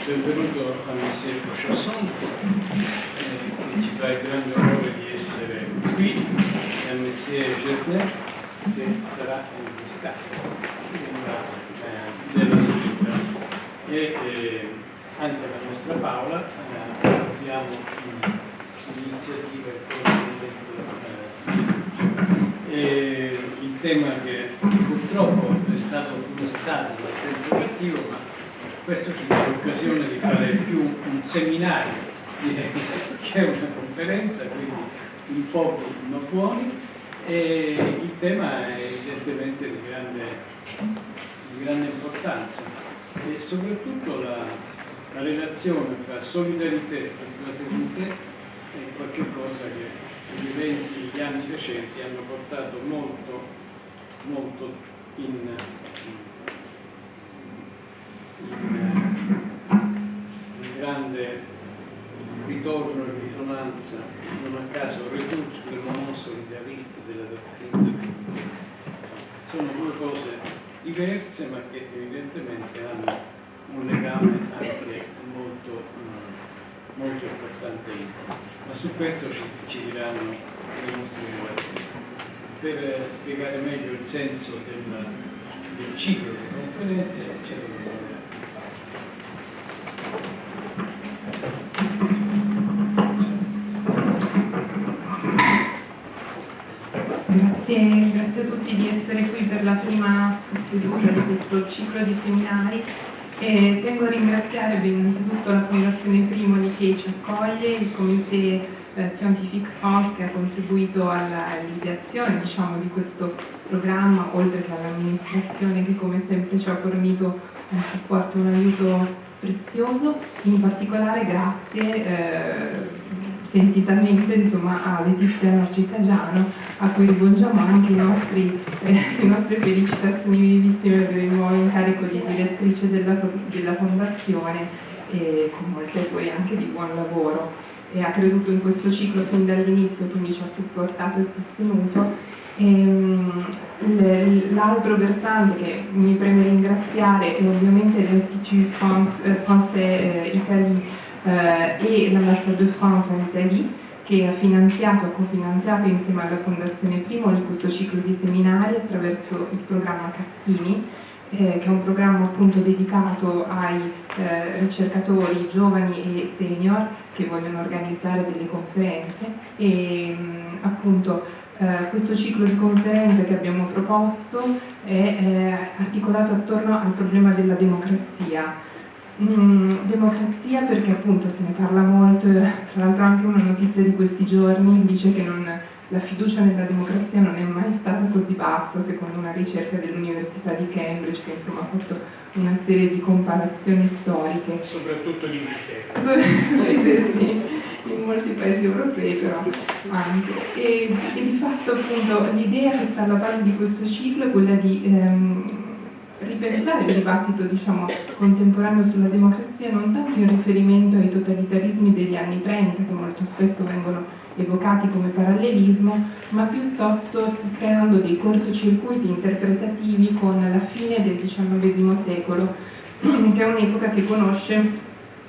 benvenuto a Messie Chasson, che ci fa il grande onore di essere qui, e a Messie Gesner, che sarà il discasso della seduta, e anche la nostra Paola. Abbiamo l'iniziativa e il tema che purtroppo è stato funestato dal tempo cattivo, ma questo ci dà l'occasione di fare più un seminario, direi, che è una conferenza, quindi in pochi ma buoni, e il tema è evidentemente di grande importanza, e soprattutto la relazione tra solidarietà e fraternità è qualcosa che gli anni recenti hanno portato molto in grande ritorno e risonanza, non a caso retour del moment solidariste della dottrina. Sono due cose diverse ma che evidentemente hanno un legame anche molto importante. Ma su questo ci diranno i nostri relatori. Per spiegare meglio il senso del ciclo di conferenze, Grazie a tutti di essere qui per la prima seduta di questo ciclo di seminari. E tengo a ringraziare innanzitutto la Fondazione Primoli che ci accoglie, il Comité Scientifique France che ha contribuito all'ideazione di questo programma, oltre che all'amministrazione che come sempre ci ha fornito un supporto, un aiuto prezioso. In particolare grazie sentitamente a Letizia Narcicagiano, a cui rivolgiamo anche le nostre felicitazioni vivissime per il nuovo incarico di direttrice della Fondazione, e con molti auguri anche di buon lavoro. E ha creduto in questo ciclo fin dall'inizio, quindi ci ha supportato e sostenuto. L'altro versante che mi preme ringraziare è ovviamente l'Institut Français Italie e l'Ambassade de France in Italie, che ha cofinanziato insieme alla Fondazione Primoli questo ciclo di seminari attraverso il programma Cassini, che è un programma appunto dedicato ai ricercatori giovani e senior che vogliono organizzare delle conferenze. E appunto questo ciclo di conferenze che abbiamo proposto è articolato attorno al problema della democrazia. Democrazia perché appunto se ne parla molto, tra l'altro anche una notizia di questi giorni dice che la fiducia nella democrazia non è mai stata così bassa, secondo una ricerca dell'Università di Cambridge che insomma ha fatto una serie di comparazioni storiche. Soprattutto in Inghilterra. Sì, in molti paesi europei però anche. E di fatto appunto l'idea che sta alla base di questo ciclo è quella di ripensare il dibattito contemporaneo sulla democrazia non tanto in riferimento ai totalitarismi degli anni 30 che molto spesso vengono evocati come parallelismo, ma piuttosto creando dei cortocircuiti interpretativi con la fine del XIX secolo, che è un'epoca che conosce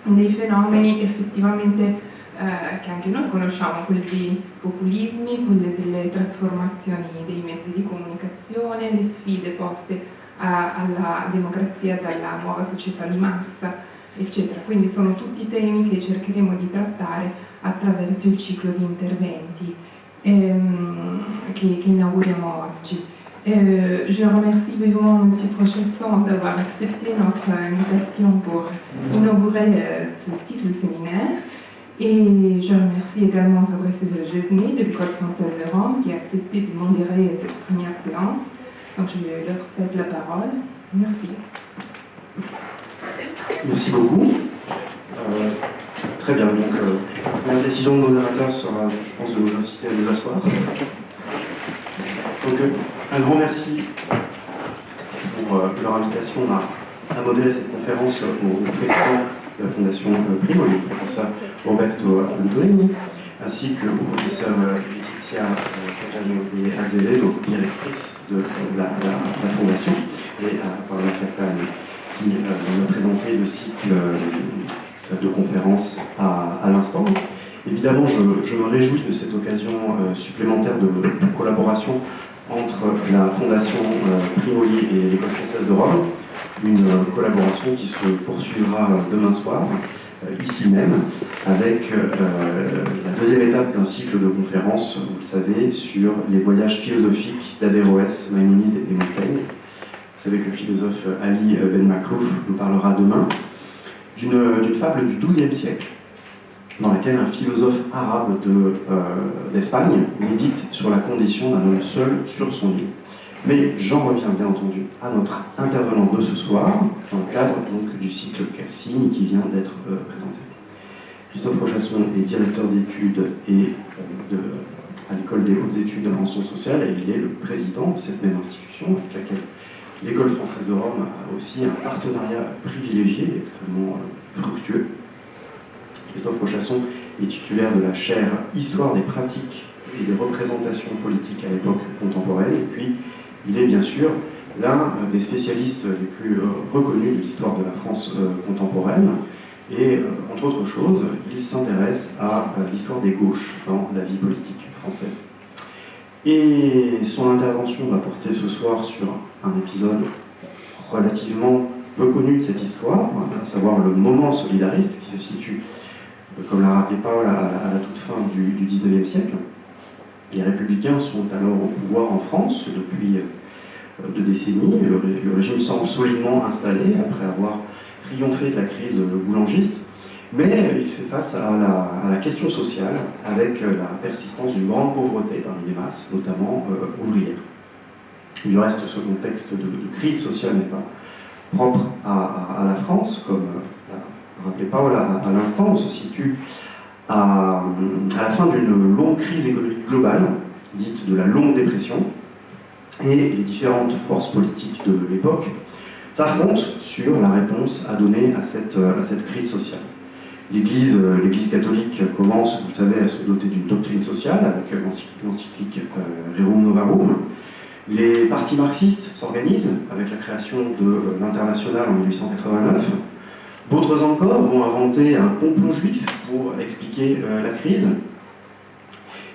dei fenomeni effettivamente che anche noi conosciamo, quelli dei populismi, quelle delle trasformazioni dei mezzi di comunicazione, le sfide poste alla democrazia dalla nuova società di massa, eccetera. Quindi sono tutti temi che cercheremo di trattare attraverso il ciclo di interventi che inauguriamo oggi. Je remercie vivement M. Prochesson d'avoir accepté notre invitation pour inaugurer ce cycle séminaire. Et je remercie également Fabrice de Gesnay de l'École française de Rome qui a accepté de modérer cette première séance. Donc je leur cède la parole. Merci. Merci beaucoup. Très bien, donc la décision de modérateur sera, je pense, de vous inciter à vous asseoir. Donc un grand merci pour leur invitation à modérer cette conférence au président de la Fondation Primoli, le professeur Roberto Antonini, ainsi qu'au professeur Letizia Narcicagiano, donc directrice de la Fondation, et à Paola Catani, qui nous a présenté le cycle de conférences à l'instant. Évidemment, je me réjouis de cette occasion supplémentaire de collaboration entre la Fondation Primo-Levi et l'École française de Rome, une collaboration qui se poursuivra demain soir, ici même, avec la deuxième étape d'un cycle de conférences, vous le savez, sur les voyages philosophiques d'Averroès, Maïmonide et Montaigne. Vous savez que le philosophe Ali Ben Maklouf nous parlera demain d'une fable du XIIe siècle, dans laquelle un philosophe arabe d'Espagne médite sur la condition d'un homme seul sur son lit. Mais j'en reviens bien entendu à notre intervenant de ce soir, dans le cadre donc du cycle Cassini qui vient d'être présenté. Christophe Rochasson est directeur d'études à l'École des hautes études en sciences sociales et il est le président de cette même institution avec laquelle l'École française de Rome a aussi un partenariat privilégié et extrêmement fructueux. Christophe Rochasson est titulaire de la chaire Histoire des pratiques et des représentations politiques à l'époque contemporaine. Et puis, il est bien sûr l'un des spécialistes les plus reconnus de l'histoire de la France contemporaine. Et, entre autres choses, il s'intéresse à l'histoire des gauches dans la vie politique française. Et son intervention va porter ce soir sur un épisode relativement peu connu de cette histoire, à savoir le moment solidariste qui se situe, comme l'a rappelé Paul, à la toute fin du XIXe siècle. Les Républicains sont alors au pouvoir en France depuis 2 décennies. Le régime semble solidement installé après avoir triomphé de la crise boulangiste, mais il fait face à la question sociale avec la persistance d'une grande pauvreté parmi les masses, notamment ouvrières. Du reste, ce contexte de crise sociale n'est pas propre à la France, comme rappelé Paul à l'instant. On se situe à la fin d'une longue crise économique globale, dite de la longue dépression, et les différentes forces politiques de l'époque s'affrontent sur la réponse à donner à cette crise sociale. L'Église catholique commence, vous le savez, à se doter d'une doctrine sociale avec l'encyclique Rerum Novarum. Les partis marxistes s'organisent avec la création de l'Internationale en 1889. D'autres encore vont inventer un complot juif pour expliquer la crise.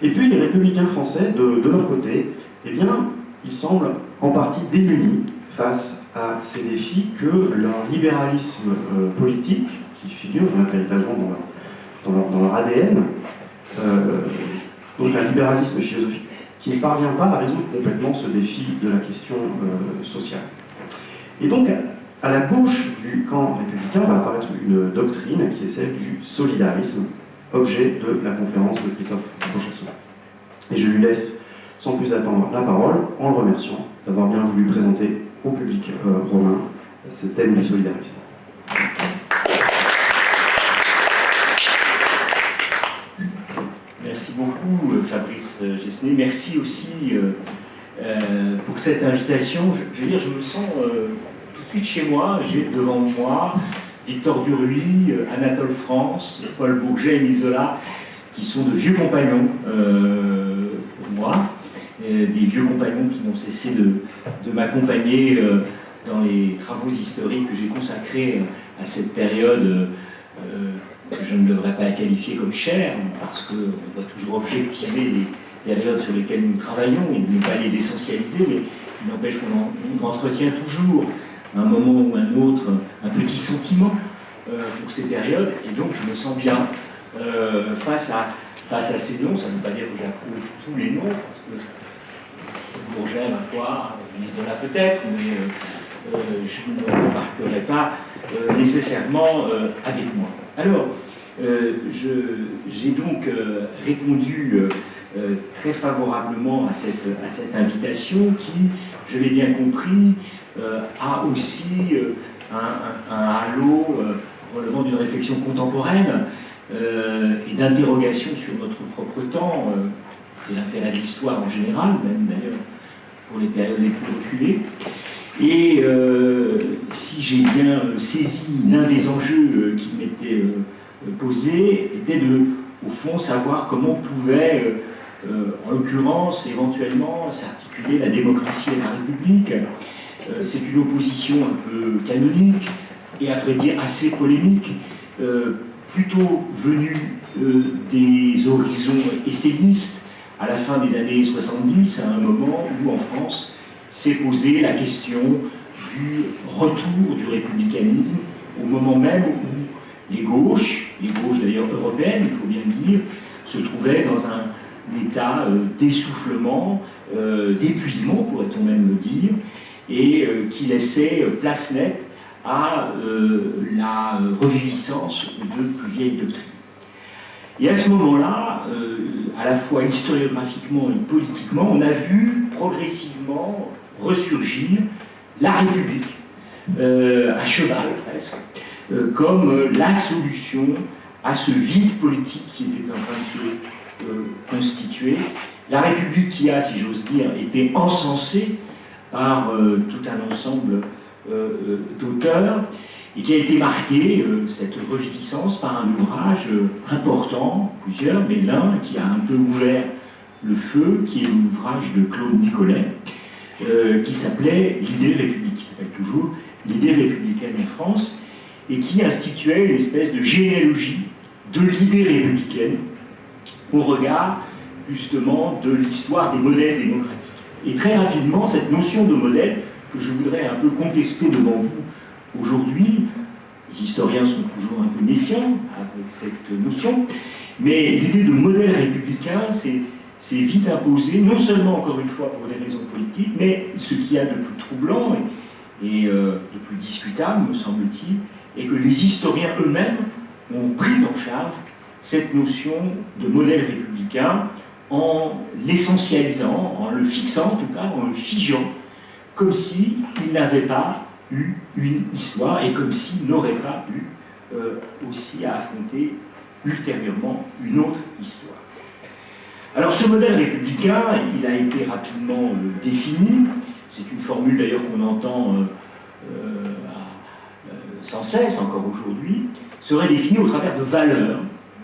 Et puis les républicains français, de leur côté, eh bien, ils semblent en partie démunis face à ces défis que leur libéralisme politique, qui figure véritablement dans leur ADN, donc un libéralisme philosophique, qui ne parvient pas à résoudre complètement ce défi de la question sociale. Et donc, à la gauche du camp républicain va apparaître une doctrine qui est celle du solidarisme, objet de la conférence de Christophe Rochasson. Et je lui laisse sans plus attendre la parole en le remerciant d'avoir bien voulu présenter au public romain ce thème du solidarisme. Merci beaucoup Fabrice Gesnet. Merci aussi pour cette invitation. Je veux dire, je me sens tout de suite chez moi. J'ai devant moi Victor Duruy, Anatole France, Paul Bourget et Mizola, qui sont de vieux compagnons pour moi, des vieux compagnons qui n'ont cessé de m'accompagner dans les travaux historiques que j'ai consacrés à cette période que je ne devrais pas qualifier comme chère, parce qu'on doit toujours objectiver les périodes sur lesquelles nous travaillons et ne pas les essentialiser, mais il n'empêche qu'on entretient toujours, à un moment ou à un autre, un petit sentiment pour ces périodes, et donc je me sens bien face à ces noms. Ça ne veut pas dire que j'approuve tous les noms, parce que Bourget, ma foi, Mizola peut-être, mais je ne l'embarquerai pas nécessairement avec moi. Alors, j'ai donc répondu très favorablement à cette invitation qui, je l'ai bien compris, a aussi un halo relevant d'une réflexion contemporaine et d'interrogation sur notre propre temps. C'est l'intérêt de l'histoire en général, même d'ailleurs pour les périodes les plus reculées. Et si j'ai bien saisi, l'un des enjeux qui m'était posé était de, au fond, savoir comment pouvait, en l'occurrence, éventuellement, s'articuler la démocratie et la République. C'est une opposition un peu canonique et à vrai dire assez polémique, plutôt venue des horizons essayistes à la fin des années 70, à un moment où en France s'est posée la question du retour du républicanisme, au moment même où les gauches d'ailleurs européennes, il faut bien le dire, se trouvaient dans un état d'essoufflement, d'épuisement, pourrait-on même le dire, et qui laissait place nette à la reviviscence de plus vieilles doctrines. Et à ce moment-là, à la fois historiographiquement et politiquement, on a vu progressivement ressurgir la République, à cheval presque, comme la solution à ce vide politique qui était en train de se constituer. La République qui a, si j'ose dire, été encensée par tout un ensemble d'auteurs et qui a été marquée, cette reviviscence, par un ouvrage important, plusieurs, mais l'un qui a un peu ouvert le feu, qui est l'ouvrage de Claude Nicollet, qui s'appelait L'idée républicaine, qui s'appelle toujours L'idée républicaine en France, et qui instituait une espèce de généalogie de l'idée républicaine au regard justement de l'histoire des modèles démocratiques. Et très rapidement, cette notion de modèle, que je voudrais un peu contester devant vous aujourd'hui, les historiens sont toujours un peu méfiants avec cette notion, mais l'idée de modèle républicain s'est vite imposée, non seulement, encore une fois, pour des raisons politiques, mais ce qu'il y a de plus troublant et de plus discutable, me semble-t-il, est que les historiens eux-mêmes ont pris en charge cette notion de modèle républicain en l'essentialisant, en le fixant en tout cas, en le figeant, comme s'il n'avait pas eu une histoire et comme s'il n'aurait pas eu aussi à affronter ultérieurement une autre histoire. Alors ce modèle républicain, il a été rapidement défini, c'est une formule d'ailleurs qu'on entend sans cesse encore aujourd'hui, serait défini au travers de valeurs.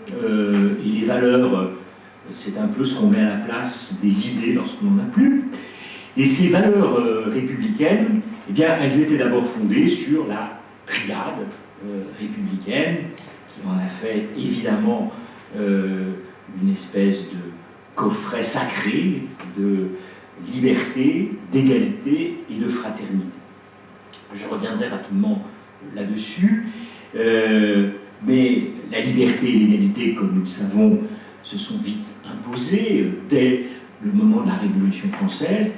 Et les valeurs, c'est un peu ce qu'on met à la place des idées lorsqu'on n'en a plus. Et ces valeurs républicaines, eh bien, elles étaient d'abord fondées sur la triade républicaine, qui en a fait évidemment une espèce de coffret sacré de liberté, d'égalité et de fraternité. Je reviendrai rapidement là-dessus, mais la liberté et l'égalité, comme nous le savons, se sont vite imposées dès le moment de la Révolution française.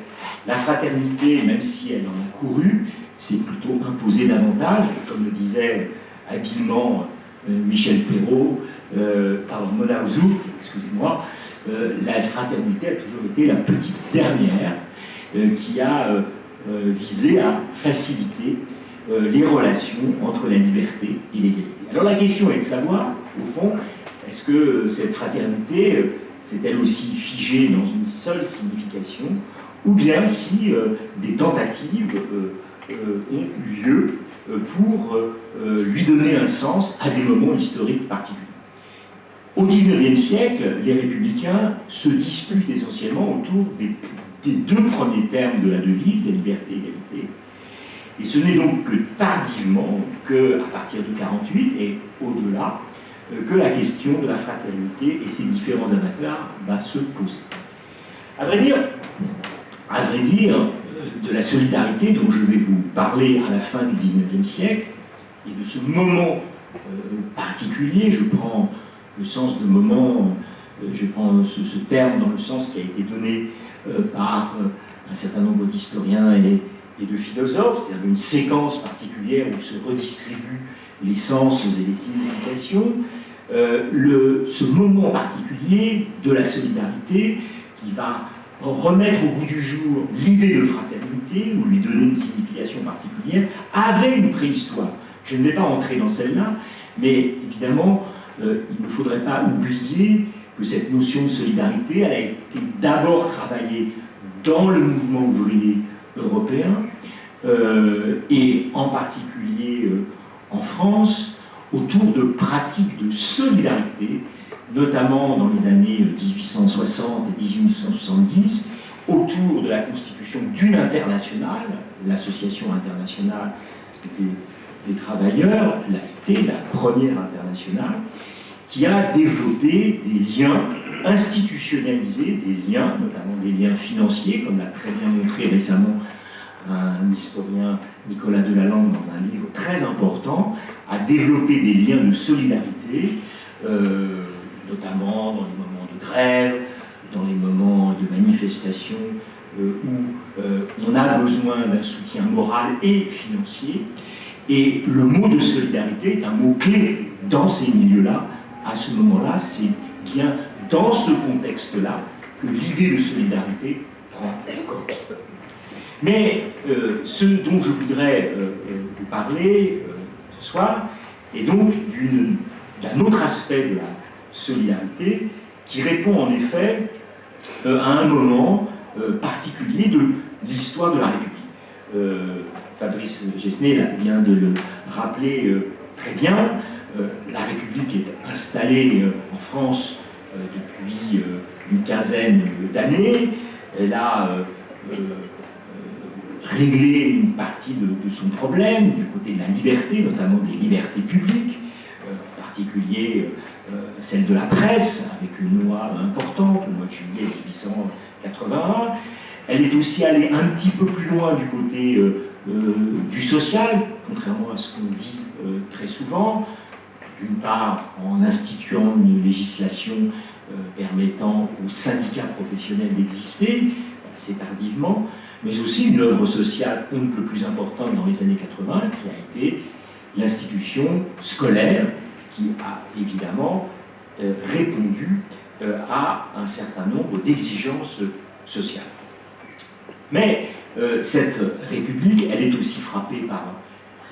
La fraternité, même si elle en a couru, s'est plutôt imposée davantage, comme le disait habilement Michel Perrault, Mona Ozouf, excusez-moi, la fraternité a toujours été la petite dernière qui a visé à faciliter les relations entre la liberté et l'égalité. Alors la question est de savoir, au fond, est-ce que cette fraternité s'est elle aussi figée dans une seule signification, ou bien si des tentatives ont eu lieu pour lui donner un sens à des moments historiques particuliers. Au XIXe siècle, les républicains se disputent essentiellement autour des deux premiers termes de la devise, la liberté et l'égalité. Et ce n'est donc que tardivement, qu'à partir de 1948 et au-delà, que la question de la fraternité et ses différents avatars va se poser. À vrai dire, de la solidarité dont je vais vous parler à la fin du XIXe siècle, et de ce moment particulier, je prends le sens de moment, je prends ce terme dans le sens qui a été donné par un certain nombre d'historiens et de philosophes, c'est-à-dire une séquence particulière où se redistribuent les sens et les significations, ce moment particulier de la solidarité qui va remettre au goût du jour l'idée de fraternité ou lui donner une signification particulière avait une préhistoire. Je ne vais pas entrer dans celle-là, mais évidemment, il ne faudrait pas oublier que cette notion de solidarité, elle a été d'abord travaillée dans le mouvement ouvrier européen, et en particulier en France, autour de pratiques de solidarité, notamment dans les années 1860 et 1870, autour de de la constitution d'une internationale, l'Association internationale des travailleurs, l'AIT, la première internationale, qui a développé des liens institutionnalisés, des liens, notamment des liens financiers, comme l'a très bien montré récemment un historien, Nicolas Delalande, dans un livre très important, a développé des liens de solidarité, notamment dans les moments de grève, dans les moments de manifestation où on a besoin d'un soutien moral et financier. Et le mot de solidarité est un mot clé dans ces milieux-là. À ce moment-là, c'est bien dans ce contexte-là que l'idée de solidarité prend corps. Mais ce dont je voudrais vous parler ce soir est donc d'un autre aspect de la solidarité qui répond en effet à un moment particulier de l'histoire de la République. Fabrice Gesné vient de le rappeler très bien. La République est installée en France depuis une quinzaine d'années. Elle a réglé une partie de son problème du côté de la liberté, notamment des libertés publiques, en particulier celle de la presse, avec une loi importante au mois de juillet 1881. Elle est aussi allée un petit peu plus loin du côté du social, contrairement à ce qu'on dit très souvent, d'une part en instituant une législation permettant aux syndicats professionnels d'exister, assez tardivement, mais aussi une œuvre sociale un peu plus importante dans les années 80, qui a été l'institution scolaire, qui a évidemment répondu à un certain nombre d'exigences sociales. Mais cette République, elle est aussi frappée par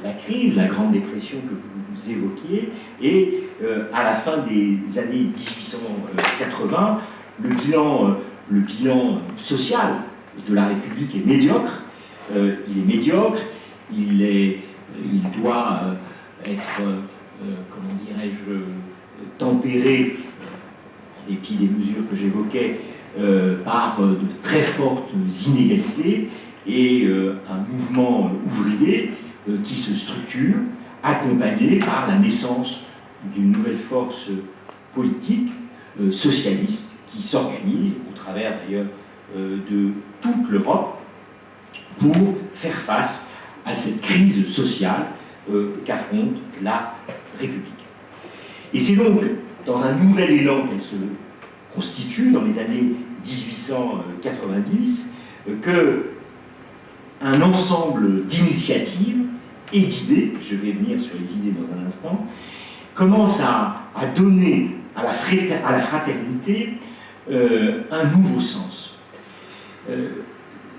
la crise, la Grande Dépression que vous évoquiez, et à la fin des années 1880, le bilan social de la République est médiocre. Il est médiocre, il doit être, comment dirais-je, tempéré, en dépit des mesures que j'évoquais, par de très fortes inégalités et un mouvement ouvrier qui se structure, accompagné par la naissance d'une nouvelle force politique socialiste qui s'organise au travers d'ailleurs de toute l'Europe pour faire face à cette crise sociale qu'affronte la République. Et c'est donc dans un nouvel élan qu'elle se constitue dans les années 1890 que un ensemble d'initiatives et d'idées, je vais venir sur les idées dans un instant, commence à donner à la fraternité un nouveau sens.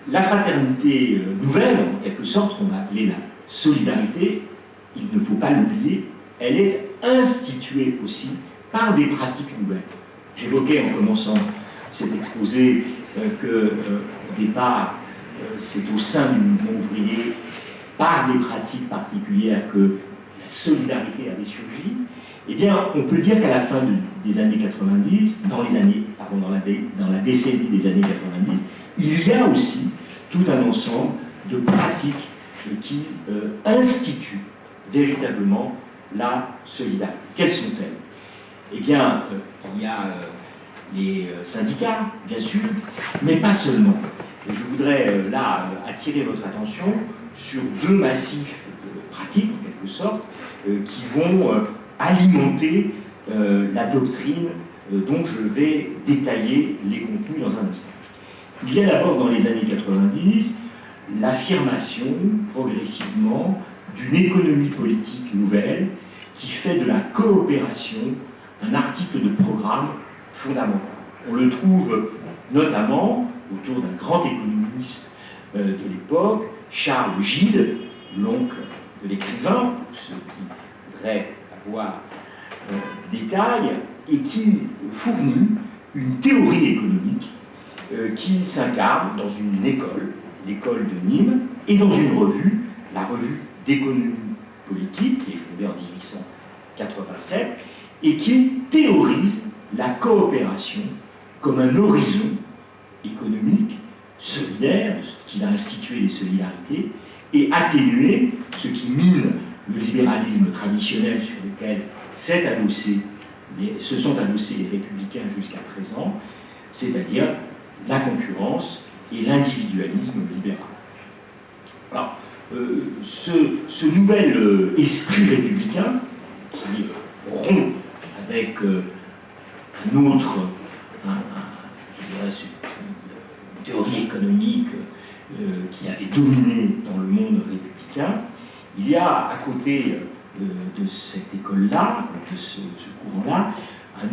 La fraternité nouvelle, en quelque sorte, qu'on a appelée la solidarité, il ne faut pas l'oublier, elle est instituée aussi par des pratiques nouvelles. J'évoquais en commençant cet exposé que, au départ, c'est au sein du mouvement ouvrier, par des pratiques particulières, que la solidarité avait surgi. Eh bien, on peut dire qu'à la fin des années 90, dans la décennie des années 90, il y a aussi tout un ensemble de pratiques qui instituent véritablement la solidarité. Quelles sont-elles? Eh bien, il y a les syndicats, bien sûr, mais pas seulement. Et je voudrais là attirer votre attention sur deux massifs pratiques, en quelque sorte, qui vont alimenter la doctrine dont je vais détailler les contenus dans un instant. Il y a d'abord dans les années 90 l'affirmation progressivement d'une économie politique nouvelle qui fait de la coopération un article de programme fondamental. On le trouve notamment autour d'un grand économiste de l'époque, Charles Gide, l'oncle de l'écrivain, pour ceux qui voudraient avoir des détails, et qui fournit une théorie économique qui s'incarne dans une école, l'école de Nîmes, et dans une revue, la revue d'économie politique, qui est fondée en 1887, et qui théorise la coopération comme un horizon économique solidaire, qu'il a institué les solidarités, et atténuer ce qui mine le libéralisme traditionnel sur lequel se sont adossés les républicains jusqu'à présent, c'est-à-dire la concurrence et l'individualisme libéral. Alors, ce nouvel esprit républicain, qui rompt avec un autre, je dirais, une théorie économique qui avait dominé dans le monde républicain, il y a à côté de cette école-là, de ce courant-là,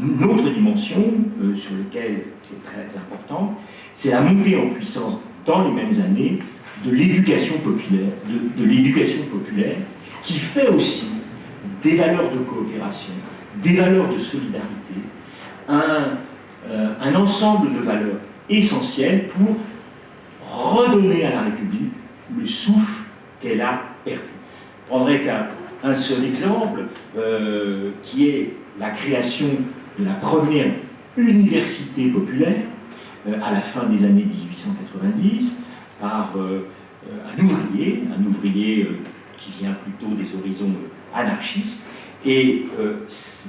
une autre dimension sur laquelle qui est très importante, c'est la montée en puissance dans les mêmes années de l'éducation populaire, de l'éducation populaire, qui fait aussi des valeurs de coopération, des valeurs de solidarité, un ensemble de valeurs essentielles pour redonner à la République le souffle qu'elle a perdu. Je prendrai qu'un seul exemple, qui est la création de la première université populaire à la fin des années 1890 par un ouvrier qui vient plutôt des horizons anarchistes, et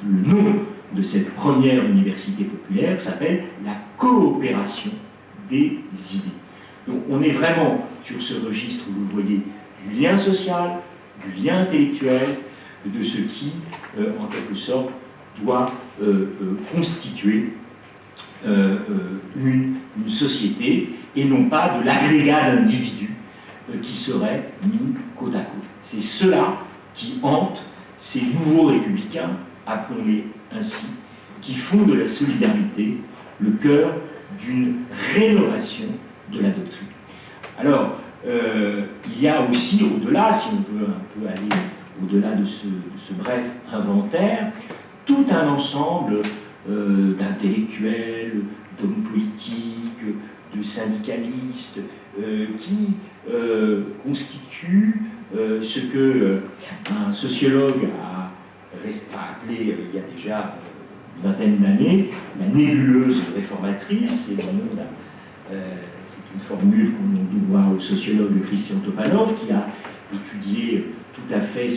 le nom de cette première université populaire s'appelle la coopération des idées. Donc on est vraiment sur ce registre, vous le voyez, du lien social, du lien intellectuel, de ce qui, en quelque sorte, doit constituer une société, et non pas de l'agrégat d'individus qui seraient mis côte à côte. C'est cela qui hante ces nouveaux républicains, appelons-les ainsi, qui font de la solidarité le cœur d'une rénovation de la doctrine. Alors, il y a aussi, au-delà, si on veut un peu aller au-delà de ce bref inventaire, tout un ensemble d'intellectuels, d'hommes politiques, de syndicalistes, qui constituent ce que un sociologue a appelé il y a déjà une vingtaine d'années la nébuleuse réformatrice. Et c'est une formule qu'on doit au sociologue Christian Topalov, qui a étudié tout à fait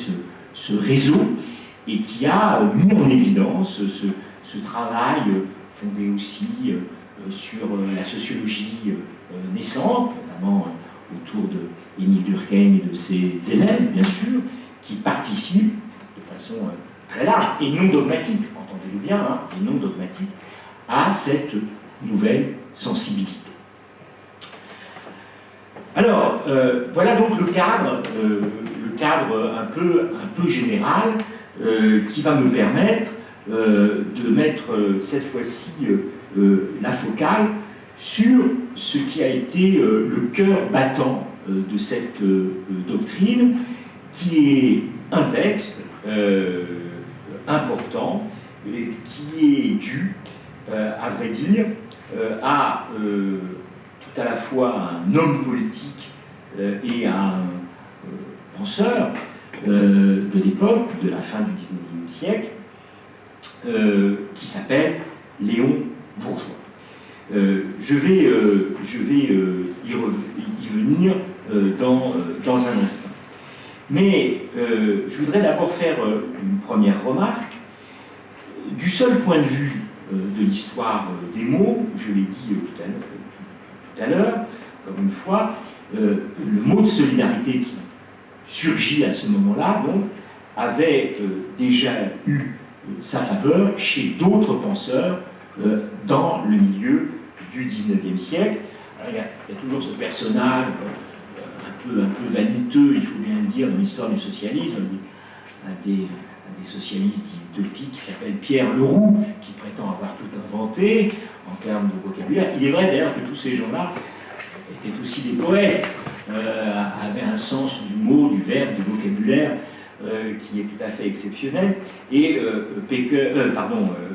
ce réseau et qui a mis en évidence ce travail fondé aussi sur la sociologie naissante, notamment autour de Émile Durkheim et de ses élèves, bien sûr, qui participent de façon très large et non dogmatique, entendez-le bien, hein, et non dogmatique, à cette nouvelle sensibilité. Alors, voilà donc le cadre un peu général qui va me permettre de mettre cette fois-ci la focale sur ce qui a été le cœur battant de cette doctrine, qui est un texte important, qui est dû, à vrai dire, à tout à la fois un homme politique et un penseur de l'époque, de la fin du XIXe siècle, qui s'appelle Léon Bourgeois. Je vais y venir dans un instant. Mais je voudrais d'abord faire une première remarque. Du seul point de vue de l'histoire des mots, je l'ai dit tout à l'heure, comme une fois, le mot de solidarité qui surgit à ce moment-là, donc, avait déjà eu sa faveur chez d'autres penseurs dans le milieu du XIXe siècle. Alors, il y a toujours ce personnage un peu vaniteux, il faut bien le dire, dans l'histoire du socialisme, un des socialistes utopiques qui s'appelle Pierre Leroux, qui prétend avoir tout inventé en termes de vocabulaire. Il est vrai d'ailleurs que tous ces gens-là étaient aussi des poètes, avaient un sens du mot, du verbe, du vocabulaire qui est tout à fait exceptionnel. Et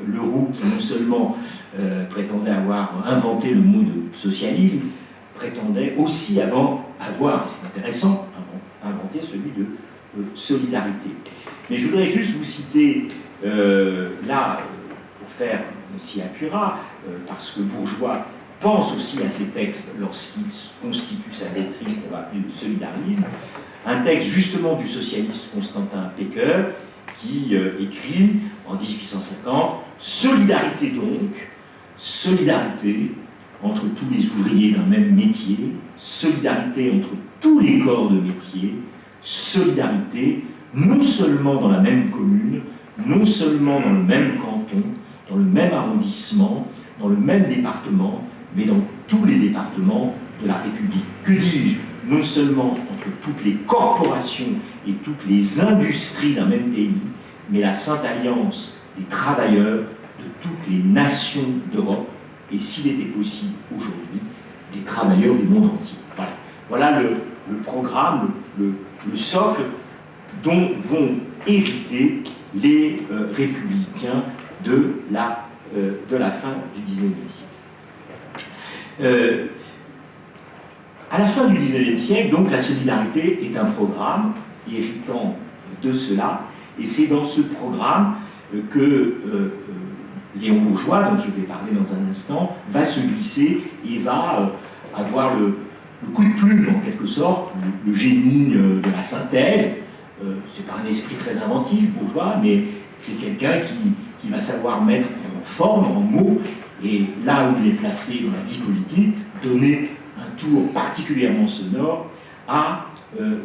Leroux, qui non seulement prétendait avoir inventé le mot de socialisme, prétendait aussi avoir, c'est intéressant, inventé celui de solidarité. Mais je voudrais juste vous citer, là, pour faire aussi accura, parce que Bourgeois pense aussi à ces textes lorsqu'il constitue sa doctrine qu'on va appeler le solidarisme, un texte justement du socialiste Constantin Pecker qui écrit en 1850 « Solidarité donc, solidarité entre tous les ouvriers d'un même métier, solidarité entre tous les corps de métier, solidarité non seulement dans la même commune, non seulement dans le même canton, dans le même arrondissement, dans le même département, mais dans tous les départements de la République. Que dis-je? Non seulement entre toutes les corporations et toutes les industries d'un même pays, mais la sainte alliance des travailleurs de toutes les nations d'Europe, et s'il était possible aujourd'hui, des travailleurs du monde entier. Voilà le programme, le socle dont vont hériter les républicains de la fin du XIXe siècle. À la fin du XIXe siècle, donc, la solidarité est un programme héritant de cela, et c'est dans ce programme que Léon Bourgeois, dont je vais parler dans un instant, va se glisser et va avoir le coup de plume, en quelque sorte, le génie de la synthèse. C'est pas un esprit très inventif, Bourgeois, mais c'est quelqu'un qui va savoir mettre en forme, en mots, et là où il est placé dans la vie politique, donner un tour particulièrement sonore à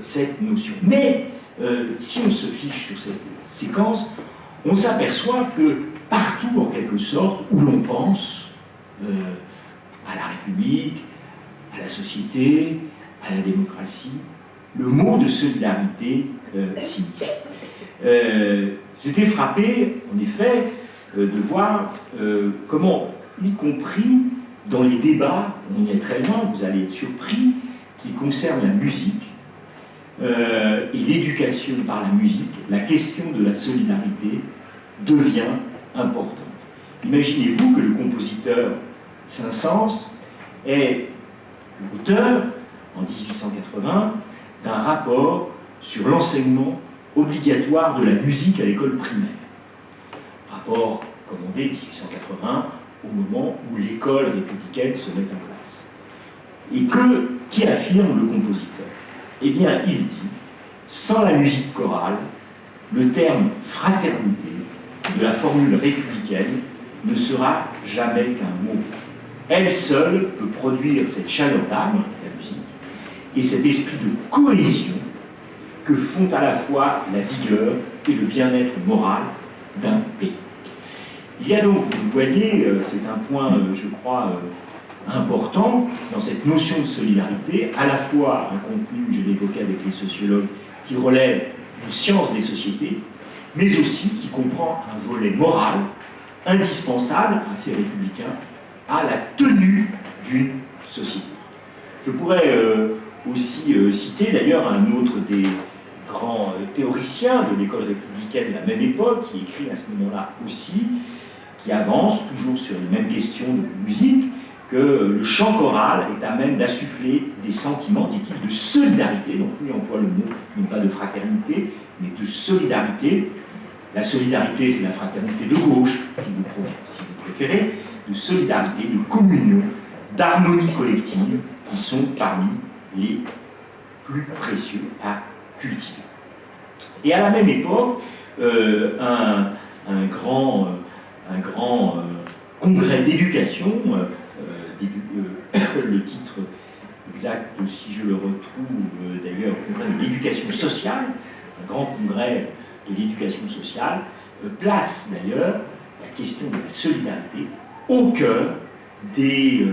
cette notion. Mais si on se fiche sur cette séquence, on s'aperçoit que partout, en quelque sorte, où l'on pense à la République, à la société, à la démocratie, le mot de solidarité s'immisce. J'étais frappé, en effet, de voir comment, y compris dans les débats, on y est très loin, vous allez être surpris, qui concernent la musique et l'éducation par la musique, la question de la solidarité devient importante. Imaginez-vous que le compositeur Saint-Saëns est l'auteur, en 1880, d'un rapport sur l'enseignement obligatoire de la musique à l'école primaire. Rapport commandé 1880, au moment où l'école républicaine se met en place. Et qui affirme le compositeur? Eh bien, il dit, sans la musique chorale, le terme fraternité de la formule républicaine ne sera jamais qu'un mot. Elle seule peut produire cette chaleur d'âme, la musique, et cet esprit de cohésion que font à la fois la vigueur et le bien-être moral d'un pays. Il y a donc, vous voyez, c'est un point, je crois, important dans cette notion de solidarité, à la fois un contenu, je l'évoquais avec les sociologues, qui relève d'une science des sociétés, mais aussi qui comprend un volet moral indispensable à ces républicains, à la tenue d'une société. Je pourrais aussi citer d'ailleurs un autre des grands théoriciens de l'école républicaine de la même époque, qui écrit à ce moment-là aussi, qui avance toujours sur les mêmes questions de musique, que le chant choral est à même d'insuffler des sentiments, dit-il, de solidarité, donc lui emploie le mot, non pas de fraternité, mais de solidarité. La solidarité, c'est la fraternité de gauche, si vous préférez, de solidarité, de communion, d'harmonie collective, qui sont parmi les plus précieux à cultiver. Et à la même époque, un grand congrès d'éducation, le titre exact, si je le retrouve d'ailleurs, congrès de l'éducation sociale, un grand congrès de l'éducation sociale, place d'ailleurs la question de la solidarité au cœur des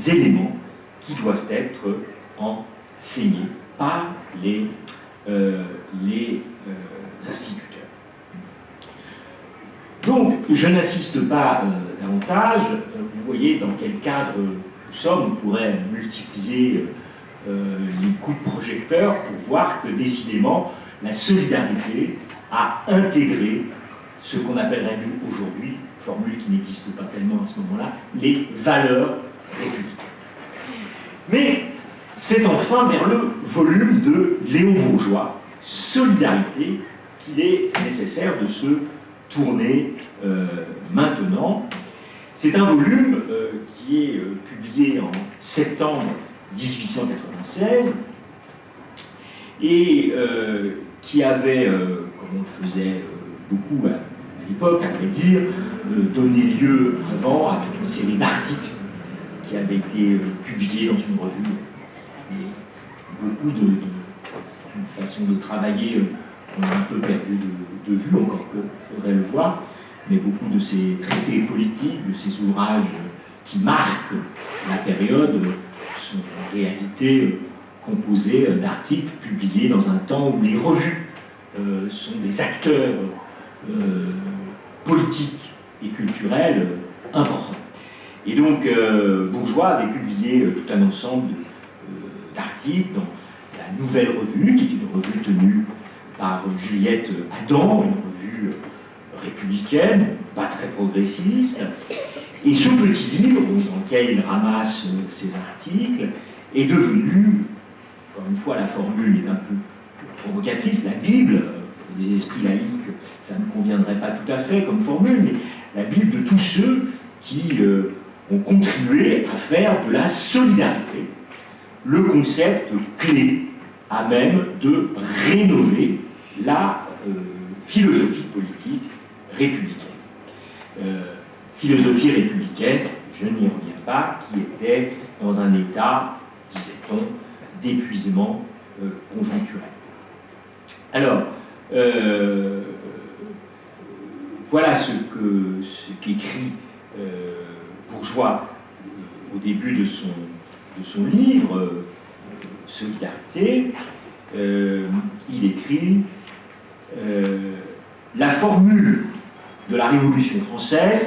éléments qui doivent être enseignés par les instituteurs. Donc, je n'insiste pas davantage. Vous voyez dans quel cadre nous sommes. On pourrait multiplier les coups de projecteur pour voir que décidément, la solidarité a intégré ce qu'on appellerait nous aujourd'hui, formule qui n'existe pas tellement à ce moment-là, les valeurs républicaines. Mais c'est enfin vers le volume de Léon Bourgeois, Solidarité, qu'il est nécessaire de se tourner maintenant. C'est un volume qui est publié en septembre 1896 et qui avait, comme on le faisait beaucoup à l'époque, à vrai dire, donné lieu avant à toute une série d'articles qui avaient été publiés dans une revue. Et beaucoup d'une façon de travailler, on a un peu perdu de vue, encore qu'il faudrait le voir, mais beaucoup de ces traités politiques, de ces ouvrages qui marquent la période, sont en réalité composés d'articles publiés dans un temps où les revues sont des acteurs politiques et culturels importants. Et donc, Bourgeois avait publié tout un ensemble d'articles dans la Nouvelle Revue, qui est une revue tenue par Juliette Adam, une revue républicaine, pas très progressiste. Et ce petit livre, dans lequel il ramasse ces articles, est devenu, encore une fois, la formule est un peu provocatrice, la Bible, pour des esprits laïcs, ça ne conviendrait pas tout à fait comme formule, mais la Bible de tous ceux qui ont contribué à faire de la solidarité le concept clé à même de rénover la philosophie politique républicaine. Philosophie républicaine, je n'y reviens pas, qui était dans un état, disait-on, d'épuisement conjoncturel. Alors, voilà ce qu'écrit Bourgeois au début de son livre, Solidarité. Il écrit la formule de la Révolution française.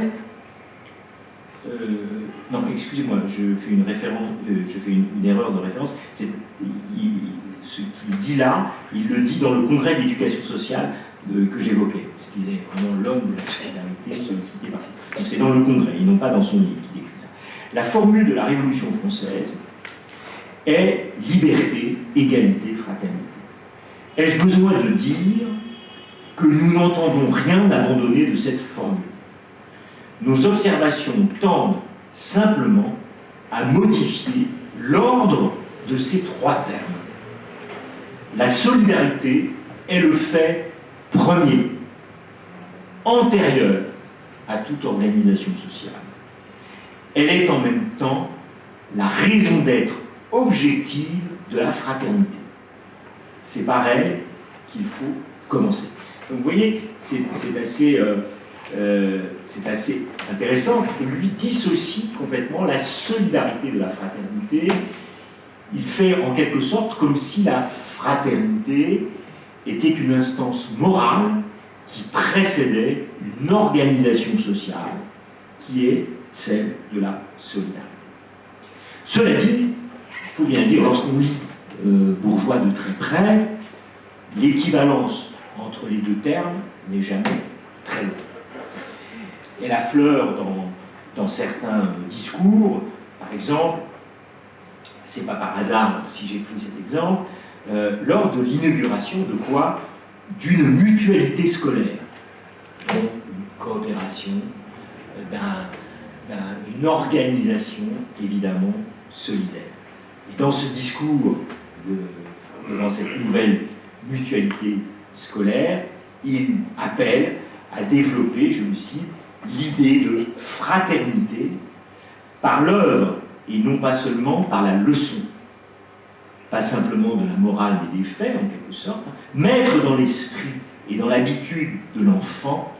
Non, excusez-moi, je fais une référence, je fais une erreur de référence. Ce qu'il dit là, il le dit dans le congrès d'éducation sociale que j'évoquais. Parce qu'il est vraiment l'homme de la solidarité sollicité par. Donc c'est dans le congrès, et non pas dans son livre qu'il écrit ça. La formule de la Révolution française est liberté, égalité, fraternité. Ai-je besoin de dire que nous n'entendons rien abandonner de cette formule? Nos observations tendent simplement à modifier l'ordre de ces trois termes. La solidarité est le fait premier, antérieur à toute organisation sociale. Elle est en même temps la raison d'être objective de la fraternité. C'est par elle qu'il faut commencer. Donc vous voyez, c'est assez intéressant que lui dissocie complètement la solidarité de la fraternité. Il fait en quelque sorte comme si la fraternité était une instance morale qui précédait une organisation sociale qui est celle de la solidarité. Cela dit, il faut bien dire, lorsqu'on lit Bourgeois de très près, l'équivalence entre les deux termes n'est jamais très longue. Elle affleure dans certains discours, par exemple, c'est pas par hasard si j'ai pris cet exemple, lors de l'inauguration de quoi? D'une mutualité scolaire, donc une coopération, d'une organisation évidemment solidaire. Et dans ce discours, devant cette nouvelle mutualité scolaire, il appelle à développer, je le cite, l'idée de fraternité par l'œuvre et non pas seulement par la leçon. Pas simplement de la morale mais des faits en quelque sorte, mettre dans l'esprit et dans l'habitude de l'enfant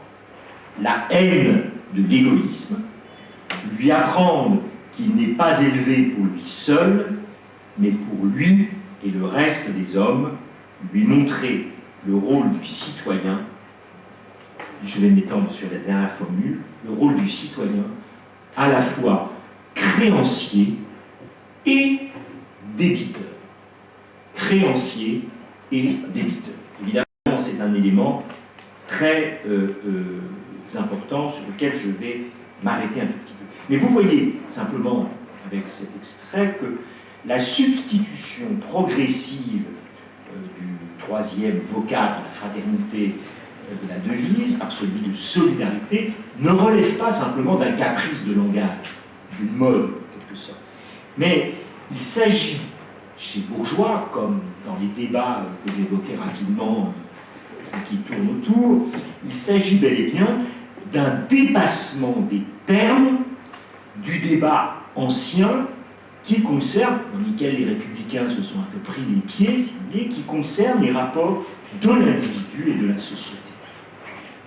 la haine de l'égoïsme, lui apprendre qu'il n'est pas élevé pour lui seul, mais pour lui et le reste des hommes, lui montrer le rôle du citoyen. Je vais m'étendre sur la dernière formule, le rôle du citoyen, à la fois créancier et débiteur. Créancier et débiteur. Évidemment, c'est un élément très important sur lequel je vais m'arrêter un tout petit peu. Mais vous voyez simplement avec cet extrait que la substitution progressive du troisième vocable, la fraternité, de la devise, par celui de solidarité, ne relève pas simplement d'un caprice de langage, d'une mode, en quelque sorte. Mais il s'agit, chez Bourgeois, comme dans les débats que j'évoquais rapidement, qui tournent autour, il s'agit bel et bien d'un dépassement des termes du débat ancien qui concerne, dans lequel les républicains se sont un peu pris les pieds, si vous voulez, qui concerne les rapports de l'individu et de la société.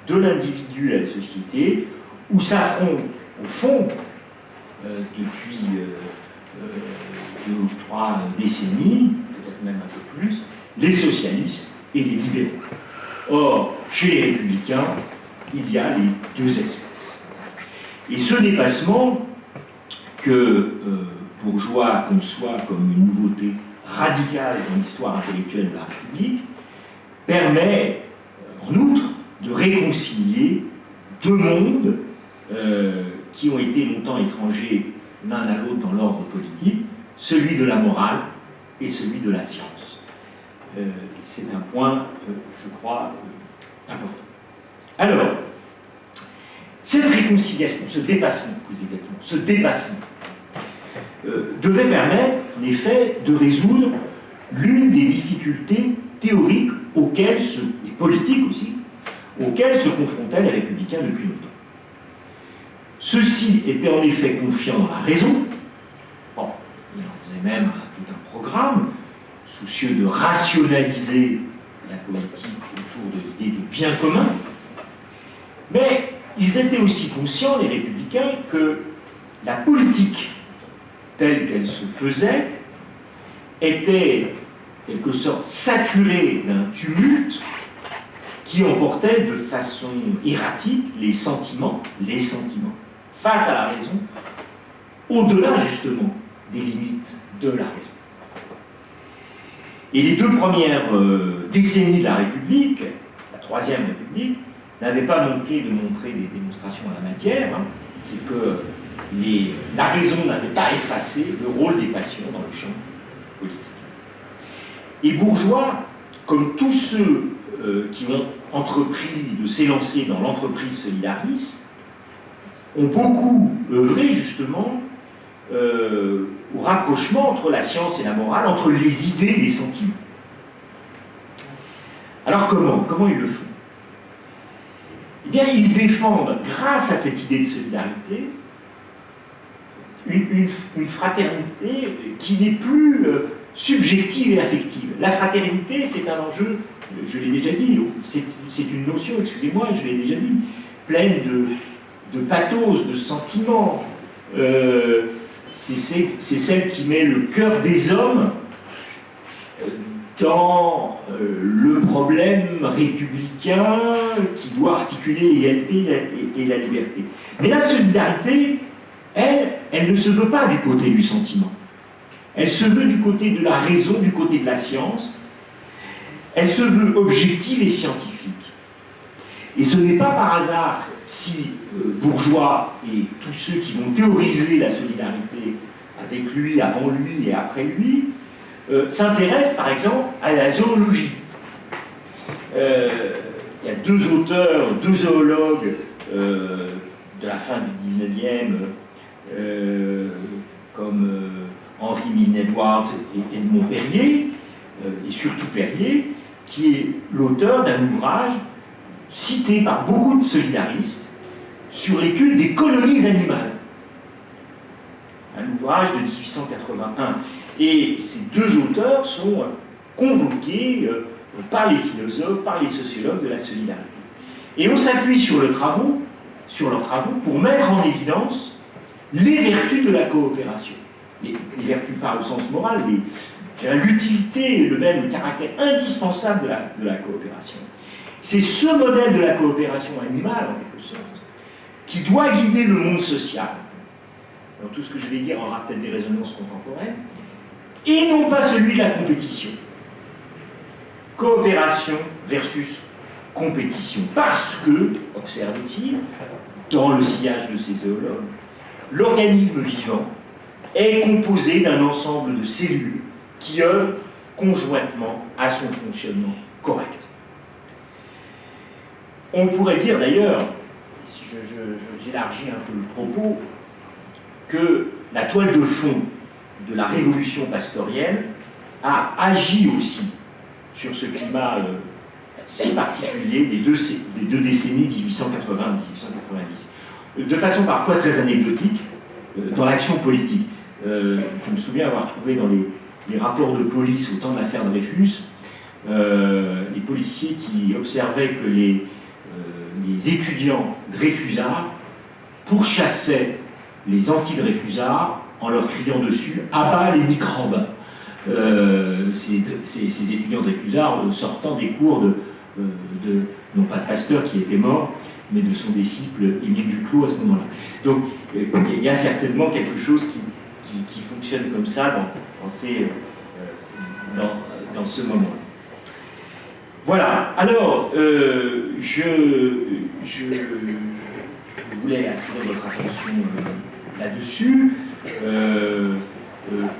De l'individu et de la société, où s'affrontent, au fond, depuis 2 ou 3 décennies, peut-être même un peu plus, les socialistes et les libéraux. Or, chez les républicains, il y a les deux espèces. Et ce dépassement que Bourgeois conçoit comme une nouveauté radicale dans l'histoire intellectuelle de la République permet, en outre, de réconcilier deux mondes qui ont été longtemps étrangers l'un à l'autre dans l'ordre politique, celui de la morale et celui de la science. C'est un point, je crois, important. Alors, cette réconciliation, ce dépassement, plus exactement, ce dépassement, devait permettre, en effet, de résoudre l'une des difficultés théoriques auxquelles et politiques aussi, auxquelles se confrontaient les républicains depuis longtemps. Ceux-ci étaient en effet confiants dans la raison. Bon, ils en faisaient même tout un programme, soucieux de rationaliser la politique autour de l'idée de bien commun. Mais ils étaient aussi conscients, les républicains, que la politique telle qu'elle se faisait était, en quelque sorte, saturée d'un tumulte qui emportait de façon erratique les sentiments, face à la raison, au-delà justement des limites de la raison. Et les 2 premières décennies de la République, la Troisième République, n'avaient pas manqué de montrer des démonstrations en la matière. C'est que la raison n'avait pas effacé le rôle des passions dans le champ politique. Et Bourgeois, comme tous ceux qui ont entrepris de s'élancer dans l'entreprise solidariste, ont beaucoup œuvré justement au rapprochement entre la science et la morale, entre les idées et les sentiments. Alors comment ils le font? Eh bien, ils défendent, grâce à cette idée de solidarité, une fraternité qui n'est plus subjective et affective. La fraternité, c'est un enjeu, je l'ai déjà dit, c'est une notion, excusez-moi, je l'ai déjà dit, pleine de pathos, de sentiments. C'est celle qui met le cœur des hommes dans le problème républicain qui doit articuler l'égalité et la liberté. Mais la solidarité, elle ne se veut pas du côté du sentiment. Elle se veut du côté de la raison, du côté de la science. Elle se veut objective et scientifique. Et ce n'est pas par hasard si Bourgeois et tous ceux qui vont théoriser la solidarité avec lui, avant lui et après lui, s'intéressent par exemple à la zoologie. Il y a 2 auteurs, 2 zoologues de la fin du 19e, comme Henri Milne-Edwards et Edmond Perrier, et surtout Perrier, qui est l'auteur d'un ouvrage cité par beaucoup de solidaristes sur l'étude des colonies animales. Un ouvrage de 1881. Et ces 2 auteurs sont convoqués par les philosophes, par les sociologues de la solidarité. Et on s'appuie sur leurs travaux pour mettre en évidence les vertus de la coopération. Les vertus pas au sens moral, mais l'utilité, le caractère indispensable de la coopération. C'est ce modèle de la coopération animale, en quelque sorte, qui doit guider le monde social. Alors, tout ce que je vais dire aura peut-être des résonances contemporaines, et non pas celui de la compétition. Coopération versus compétition. Parce que, observe-t-il, dans le sillage de ces zoologues, l'organisme vivant est composé d'un ensemble de cellules qui œuvrent conjointement à son fonctionnement correct. On pourrait dire d'ailleurs, si j'élargis un peu le propos, que la toile de fond de la révolution pastorielle a agi aussi sur ce climat si particulier des deux décennies 1880-1890. De façon parfois très anecdotique, dans l'action politique. Je me souviens avoir trouvé dans les rapports de police au temps de l'affaire Dreyfus, les policiers qui observaient que les étudiants dreyfusards pourchassaient les anti-dreyfusards en leur criant dessus « à bas les microbes ». Ces étudiants dreyfusards sortant des cours non pas de Pasteur qui était mort, mais de son disciple Émile Duclos à ce moment-là. Donc il y a certainement quelque chose qui fonctionne comme ça dans ce moment. Voilà, alors je voulais attirer votre attention là-dessus.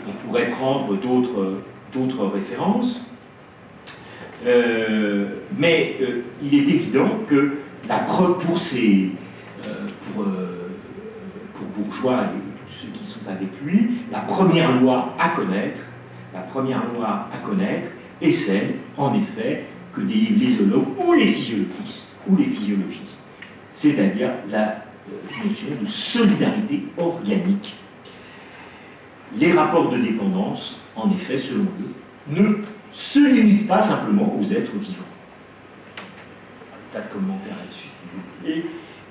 On pourrait prendre d'autres références, mais il est évident que pour Bourgeois et tous ceux qui sont avec lui, la première loi à connaître est celle, en effet, que délivrent les zoologues ou les physiologistes, c'est-à-dire la notion de solidarité organique. Les rapports de dépendance, en effet, selon eux, ne se limitent pas simplement aux êtres vivants. Un tas de commentaires là-dessus, si vous voulez.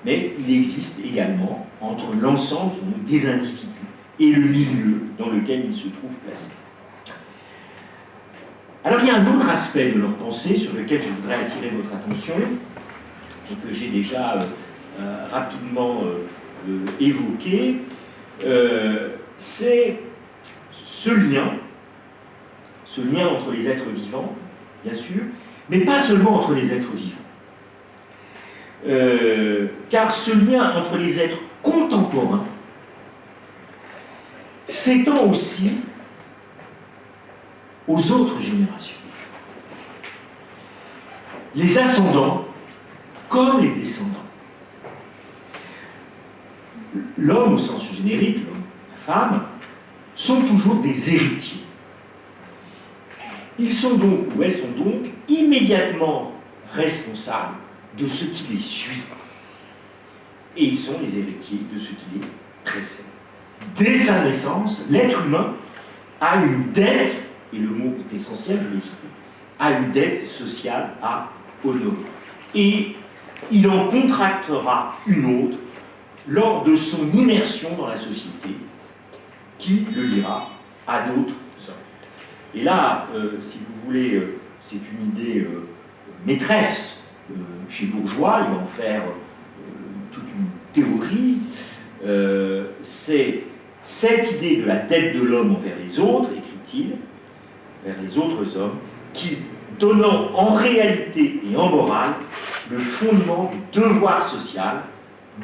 Mais il existe également entre l'ensemble des individus et le milieu dans lequel ils se trouvent placés. Alors il y a un autre aspect de leur pensée sur lequel je voudrais attirer votre attention et que j'ai déjà rapidement évoqué, c'est ce lien entre les êtres vivants, bien sûr, mais pas seulement entre les êtres vivants. Car ce lien entre les êtres contemporains s'étend aussi aux autres générations. Les ascendants comme les descendants. L'homme, au sens générique, l'homme, la femme, sont toujours des héritiers. Ils sont donc, ou elles sont donc, immédiatement responsables de ce qui les suit. Et ils sont les héritiers de ce qui les précède. Dès sa naissance, l'être humain a une dette, et le mot est essentiel, je l'ai cité, a une dette sociale à honorer. Et il en contractera une autre lors de son immersion dans la société, qui le liera à d'autres hommes. Et là, si vous voulez, c'est une idée maîtresse chez Bourgeois, il va en faire toute une théorie, c'est cette idée de la dette de l'homme envers les autres, écrit-il, vers les autres hommes, qui, donnant en réalité et en morale le fondement du devoir social,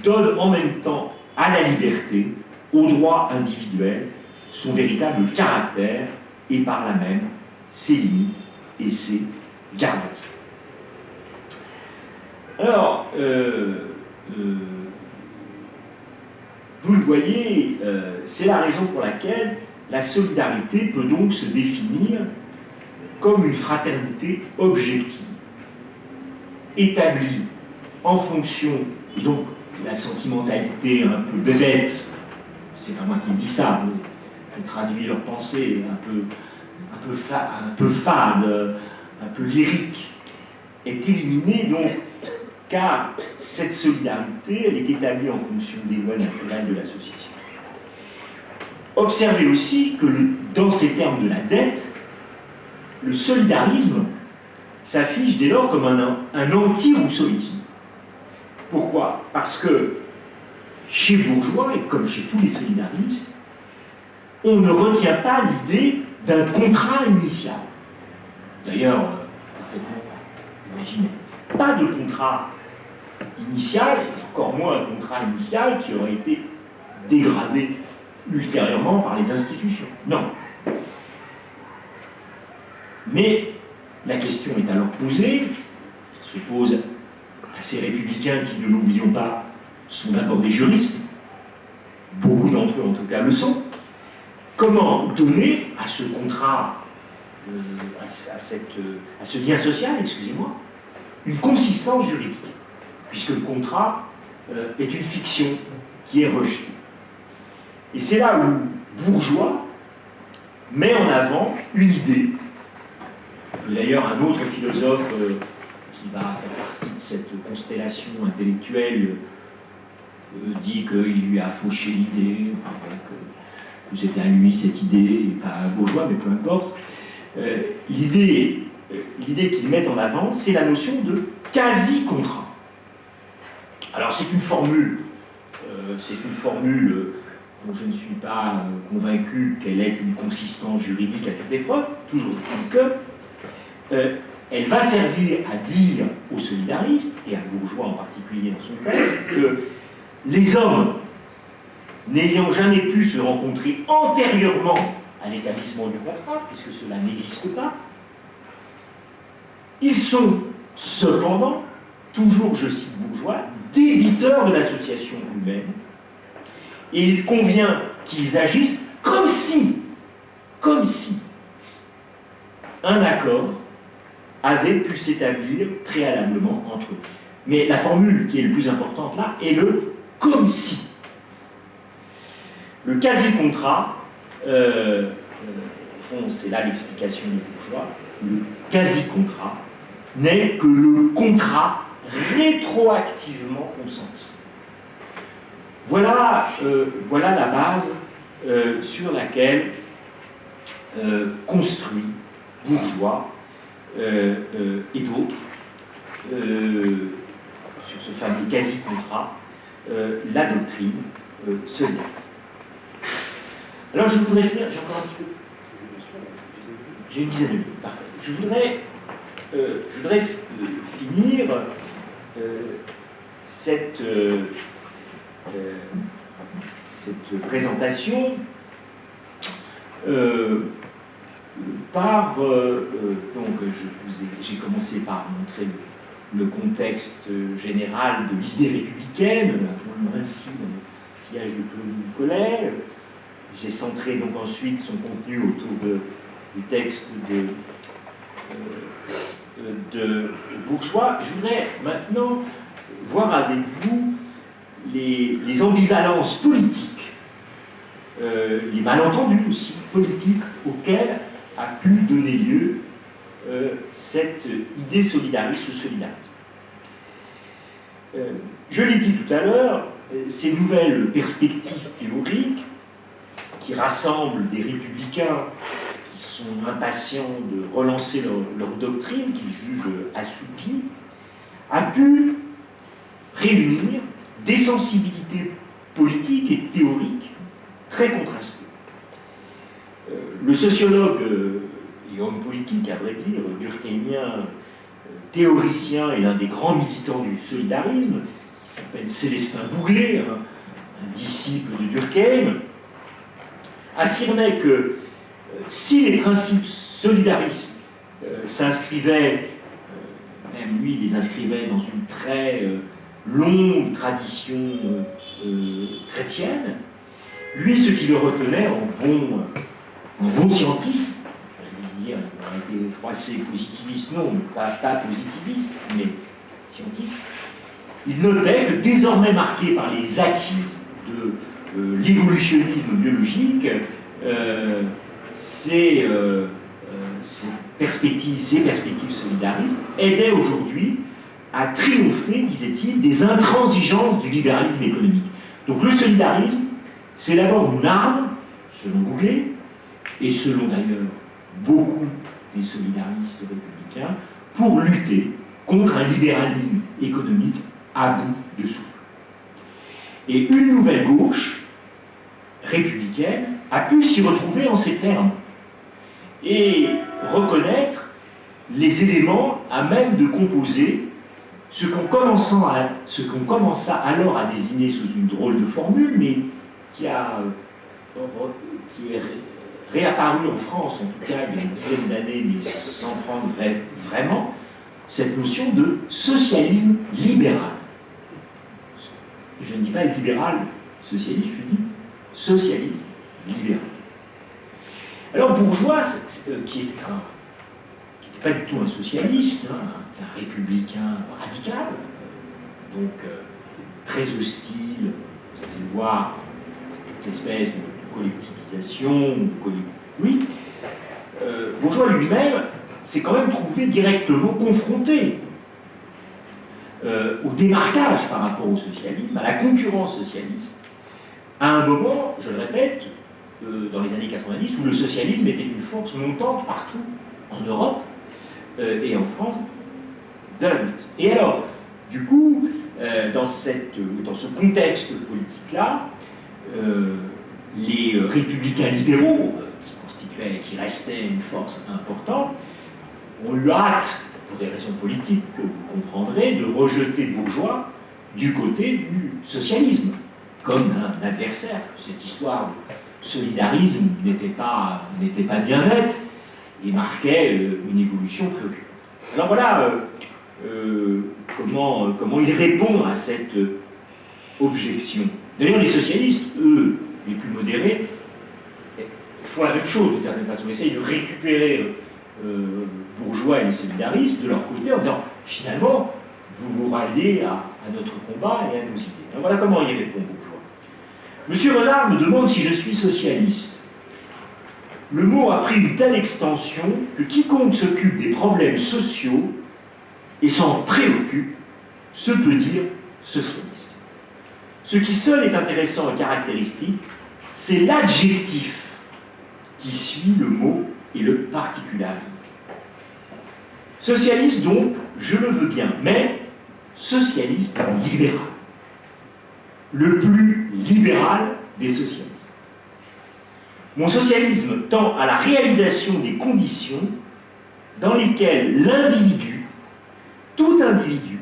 donne en même temps à la liberté, au droit individuel, son véritable caractère et par là même ses limites et ses garanties. Alors, vous le voyez, c'est la raison pour laquelle la solidarité peut donc se définir comme une fraternité objective, établie en fonction, et donc la sentimentalité un peu bébête, c'est pas moi qui dis ça, mais je traduis leur pensée un peu fade, un peu lyrique, est éliminée donc, car cette solidarité, elle est établie en fonction des lois naturelles de l'association. Observez aussi que dans ces termes de la dette, le solidarisme s'affiche dès lors comme un anti-rousseauisme. Pourquoi? Parce que chez Bourgeois, et comme chez tous les solidaristes, on ne retient pas l'idée d'un contrat initial. D'ailleurs, parfaitement imaginé. Pas de contrat initial, et encore moins un contrat initial qui aurait été dégradé ultérieurement par les institutions. Non. Mais la question est alors posée, se pose Ces républicains qui, ne l'oublions pas, sont d'abord des juristes, beaucoup d'entre eux en tout cas le sont. Comment donner à ce contrat, à ce lien social, excusez-moi, une consistance juridique, puisque le contrat est une fiction qui est rejetée. Et c'est là où Bourgeois met en avant une idée. D'ailleurs, un autre philosophe qui va faire partie de cette constellation intellectuelle dit qu'il lui a fauché l'idée, que c'était à lui cette idée, et pas à Bourgeois, mais peu importe. L'idée qu'il met en avant, c'est la notion de quasi-contrat. Alors c'est une formule dont je ne suis pas convaincu qu'elle ait une consistance juridique à toute épreuve, toujours est-il que elle va servir à dire aux solidaristes, et à Bourgeois en particulier dans son texte, que les hommes, n'ayant jamais pu se rencontrer antérieurement à l'établissement du contrat, puisque cela n'existe pas, ils sont cependant, toujours je cite Bourgeois, débiteurs de l'association humaine, et il convient qu'ils agissent comme si un accord avait pu s'établir préalablement entre eux. Mais la formule qui est le plus importante là est le « comme si ». Le quasi-contrat, au fond, c'est là l'explication des bourgeois, le quasi-contrat n'est que le contrat rétroactivement consenti. Voilà la base sur laquelle construit Bourgeois et d'autres, sur ce fameux quasi-contrat, la doctrine solidariste. Alors je voudrais finir, j'ai encore un petit peu, j'ai une dizaine de minutes, parfait. Je voudrais finir cette présentation par donc j'ai commencé par montrer le contexte général de l'idée républicaine, ainsi dans le sillage de Claude Nicolet. J'ai centré donc ensuite son contenu autour du texte de Bourgeois. Je voudrais maintenant voir avec vous les ambivalences politiques, les malentendus aussi politiques auxquels a pu donner lieu cette idée solidariste, ce solidarisme. Je l'ai dit tout à l'heure, ces nouvelles perspectives théoriques qui rassemblent des républicains qui sont impatients de relancer leur doctrine, qu'ils jugent assoupie, a pu réunir des sensibilités politiques et théoriques très contrastées. Le sociologue et homme politique, à vrai dire, durkheimien, théoricien et l'un des grands militants du solidarisme, qui s'appelle Célestin Bouglé, un disciple de Durkheim, affirmait que si les principes solidaristes s'inscrivaient, même lui il les inscrivait dans une très longue tradition chrétienne, lui ce qui le retenait en bon scientiste, il a été froissé positiviste, non, pas positiviste, mais scientiste, il notait que désormais marqué par les acquis de l'évolutionnisme biologique, ces perspectives solidaristes aidaient aujourd'hui à triompher, disait-il, des intransigeances du libéralisme économique. Donc le solidarisme, c'est d'abord une arme, selon Bouglé, et selon d'ailleurs beaucoup des solidaristes républicains, pour lutter contre un libéralisme économique à bout de souffle. Et une nouvelle gauche républicaine a pu s'y retrouver en ces termes et reconnaître les éléments à même de composer ce qu'on commença alors à désigner sous une drôle de formule, mais qui est réapparu en France, en tout cas il y a une dizaine d'années, mais sans prendre vraiment, cette notion de socialisme libéral. Je ne dis pas libéral socialiste, je dis socialisme libéral. Alors Bourgeois, qui n'était pas du tout un socialiste, un républicain radical, donc très hostile, vous allez le voir, toute espèce de collectivisation, oui, Bourgeois lui-même s'est quand même trouvé directement confronté au démarquage par rapport au socialisme, à la concurrence socialiste, à un moment, je le répète, dans les années 90, où le socialisme était une force montante partout en Europe et en France de la lutte. Et alors, du coup, dans ce contexte politique-là, les républicains libéraux, qui restaient une force importante, ont eu hâte, pour des raisons politiques que vous comprendrez, de rejeter Bourgeois du côté du socialisme, comme un adversaire. Cette histoire de solidarisme n'était pas bien nette et marquait une évolution préoccupante. Alors voilà comment il répond à cette objection. D'ailleurs, les socialistes, eux, les plus modérés, font la même chose d'une certaine façon, essayent de récupérer Bourgeois et les solidaristes de leur côté en disant finalement, vous vous ralliez à notre combat et à nos idées. Alors voilà comment il répond Bourgeois. Monsieur Renard me demande si je suis socialiste. Le mot a pris une telle extension que quiconque s'occupe des problèmes sociaux et s'en préoccupe se peut dire socialiste. Ce qui seul est intéressant et caractéristique, c'est l'adjectif qui suit le mot et le particularise. Socialiste donc, je le veux bien, mais socialiste libéral. Le plus libéral des socialistes. Mon socialisme tend à la réalisation des conditions dans lesquelles l'individu, tout individu,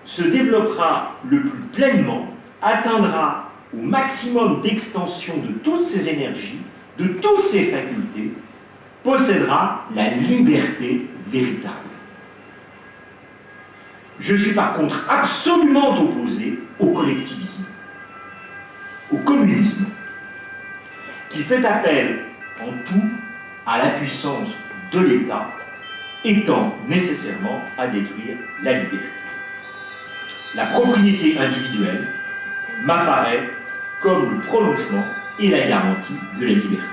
se développera le plus pleinement, atteindra au maximum d'extension de toutes ses énergies, de toutes ses facultés, possédera la liberté véritable. Je suis par contre absolument opposé au collectivisme, au communisme, qui fait appel en tout à la puissance de l'État, étant nécessairement à détruire la liberté. La propriété individuelle m'apparaît comme le prolongement et la garantie de la liberté.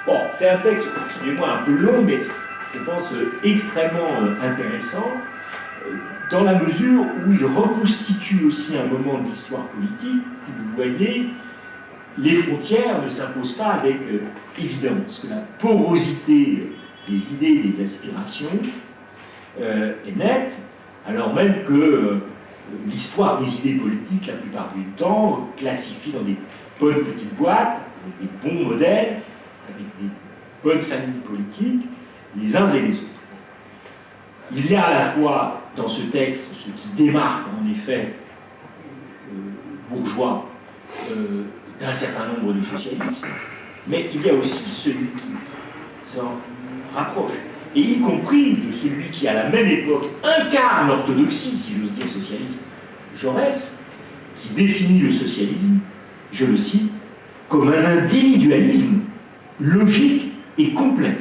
Bon, c'est un texte, excusez-moi, un peu long, mais je pense extrêmement intéressant, dans la mesure où il reconstitue aussi un moment de l'histoire politique où, vous voyez, les frontières ne s'imposent pas avec évidence, que la porosité des idées et des aspirations est nette, alors même que l'histoire des idées politiques, la plupart du temps, classifie dans des bonnes petites boîtes, avec des bons modèles, avec des bonnes familles politiques, les uns et les autres. Il y a à la fois dans ce texte ce qui démarque en effet Bourgeois d'un certain nombre de socialistes, mais il y a aussi celui qui s'en rapproche, et y compris de celui qui à la même époque incarne l'orthodoxie, si j'ose dire socialiste, Jaurès, qui définit le socialisme, je le cite, comme un individualisme logique et complet.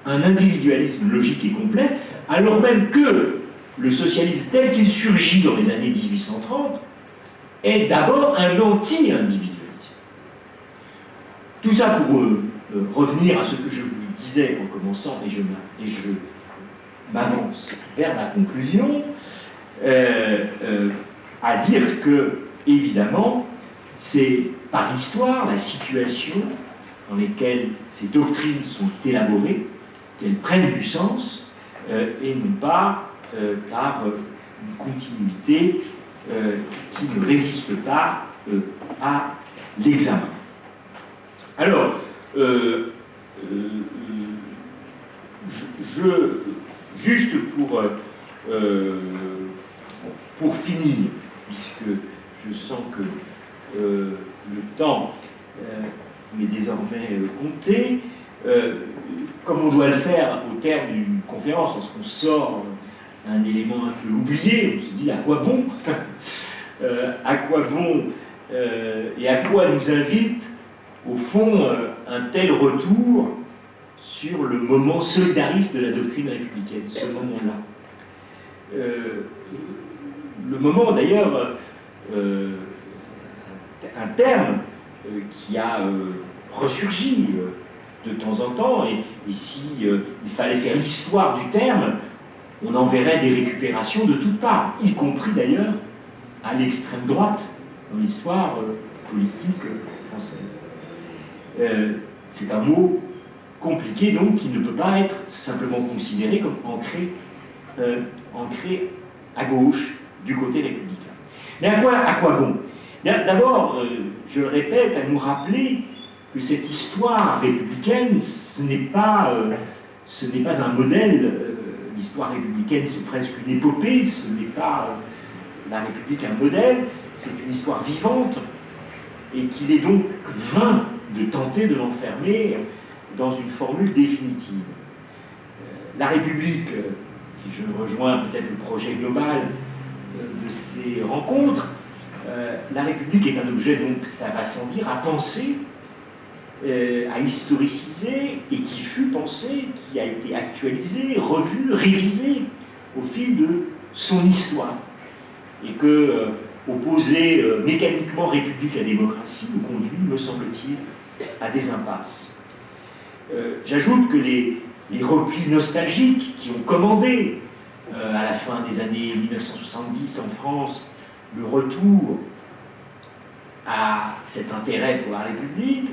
Un individualisme logique et complet, alors même que le socialisme tel qu'il surgit dans les années 1830 est d'abord un anti-individualisme. Tout ça pour revenir à ce que je vous disais en commençant, et je m'avance vers ma conclusion, à dire que, évidemment, c'est par histoire la situation dans laquelle ces doctrines sont élaborées, qu'elles prennent du sens, et non pas par une continuité qui ne résiste pas à l'examen. Alors, juste pour finir, puisque je sens que le temps m'est désormais compté, comme on doit le faire au terme d'une conférence, lorsqu'on sort un élément un peu oublié, on se dit à quoi bon à quoi bon et à quoi nous invite, au fond, un tel retour sur le moment solidariste de la doctrine républicaine, ce moment-là. Le moment, d'ailleurs, un terme qui a ressurgi de temps en temps, et si il fallait faire l'histoire du terme, on en verrait des récupérations de toutes parts, y compris d'ailleurs à l'extrême droite dans l'histoire politique française. C'est un mot compliqué, donc, qui ne peut pas être simplement considéré comme ancré à gauche, du côté républicain. Mais à quoi bon? D'abord, je le répète, à nous rappeler que cette histoire républicaine, ce n'est pas un modèle. L'histoire républicaine, c'est presque une épopée, ce n'est pas la République un modèle, c'est une histoire vivante, et qu'il est donc vain de tenter de l'enfermer dans une formule définitive. La République, et je rejoins peut-être le projet global de ces rencontres, la République est un objet, donc ça va sans dire, à penser, à historiciser, et qui fut pensé, qui a été actualisé, revu, révisé au fil de son histoire. Et que opposer mécaniquement République à démocratie nous conduit, me semble-t-il, à des impasses. J'ajoute que les replis nostalgiques qui ont commandé à la fin des années 1970 en France le retour à cet intérêt pour la République,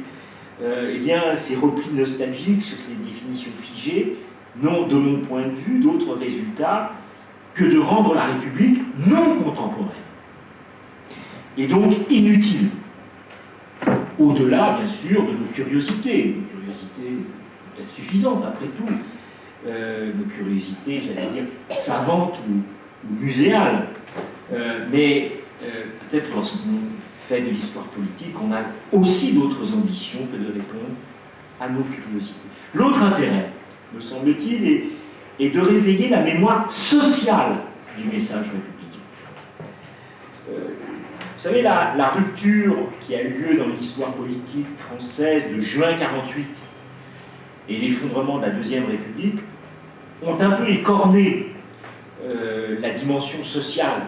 eh bien, ces replis nostalgiques sur ces définitions figées n'ont, de mon point de vue, d'autres résultats que de rendre la République non contemporaine et donc inutile, au-delà, bien sûr, de nos curiosités, peut-être suffisantes après tout, nos curiosités, j'allais dire, savantes ou muséales, mais peut-être lorsqu'on fait de l'histoire politique, on a aussi d'autres ambitions que de répondre à nos curiosités. L'autre intérêt, me semble-t-il, est de réveiller la mémoire sociale du message républicain. Vous savez, la rupture qui a eu lieu dans l'histoire politique française de juin 1948 et l'effondrement de la Deuxième République ont un peu écorné la dimension sociale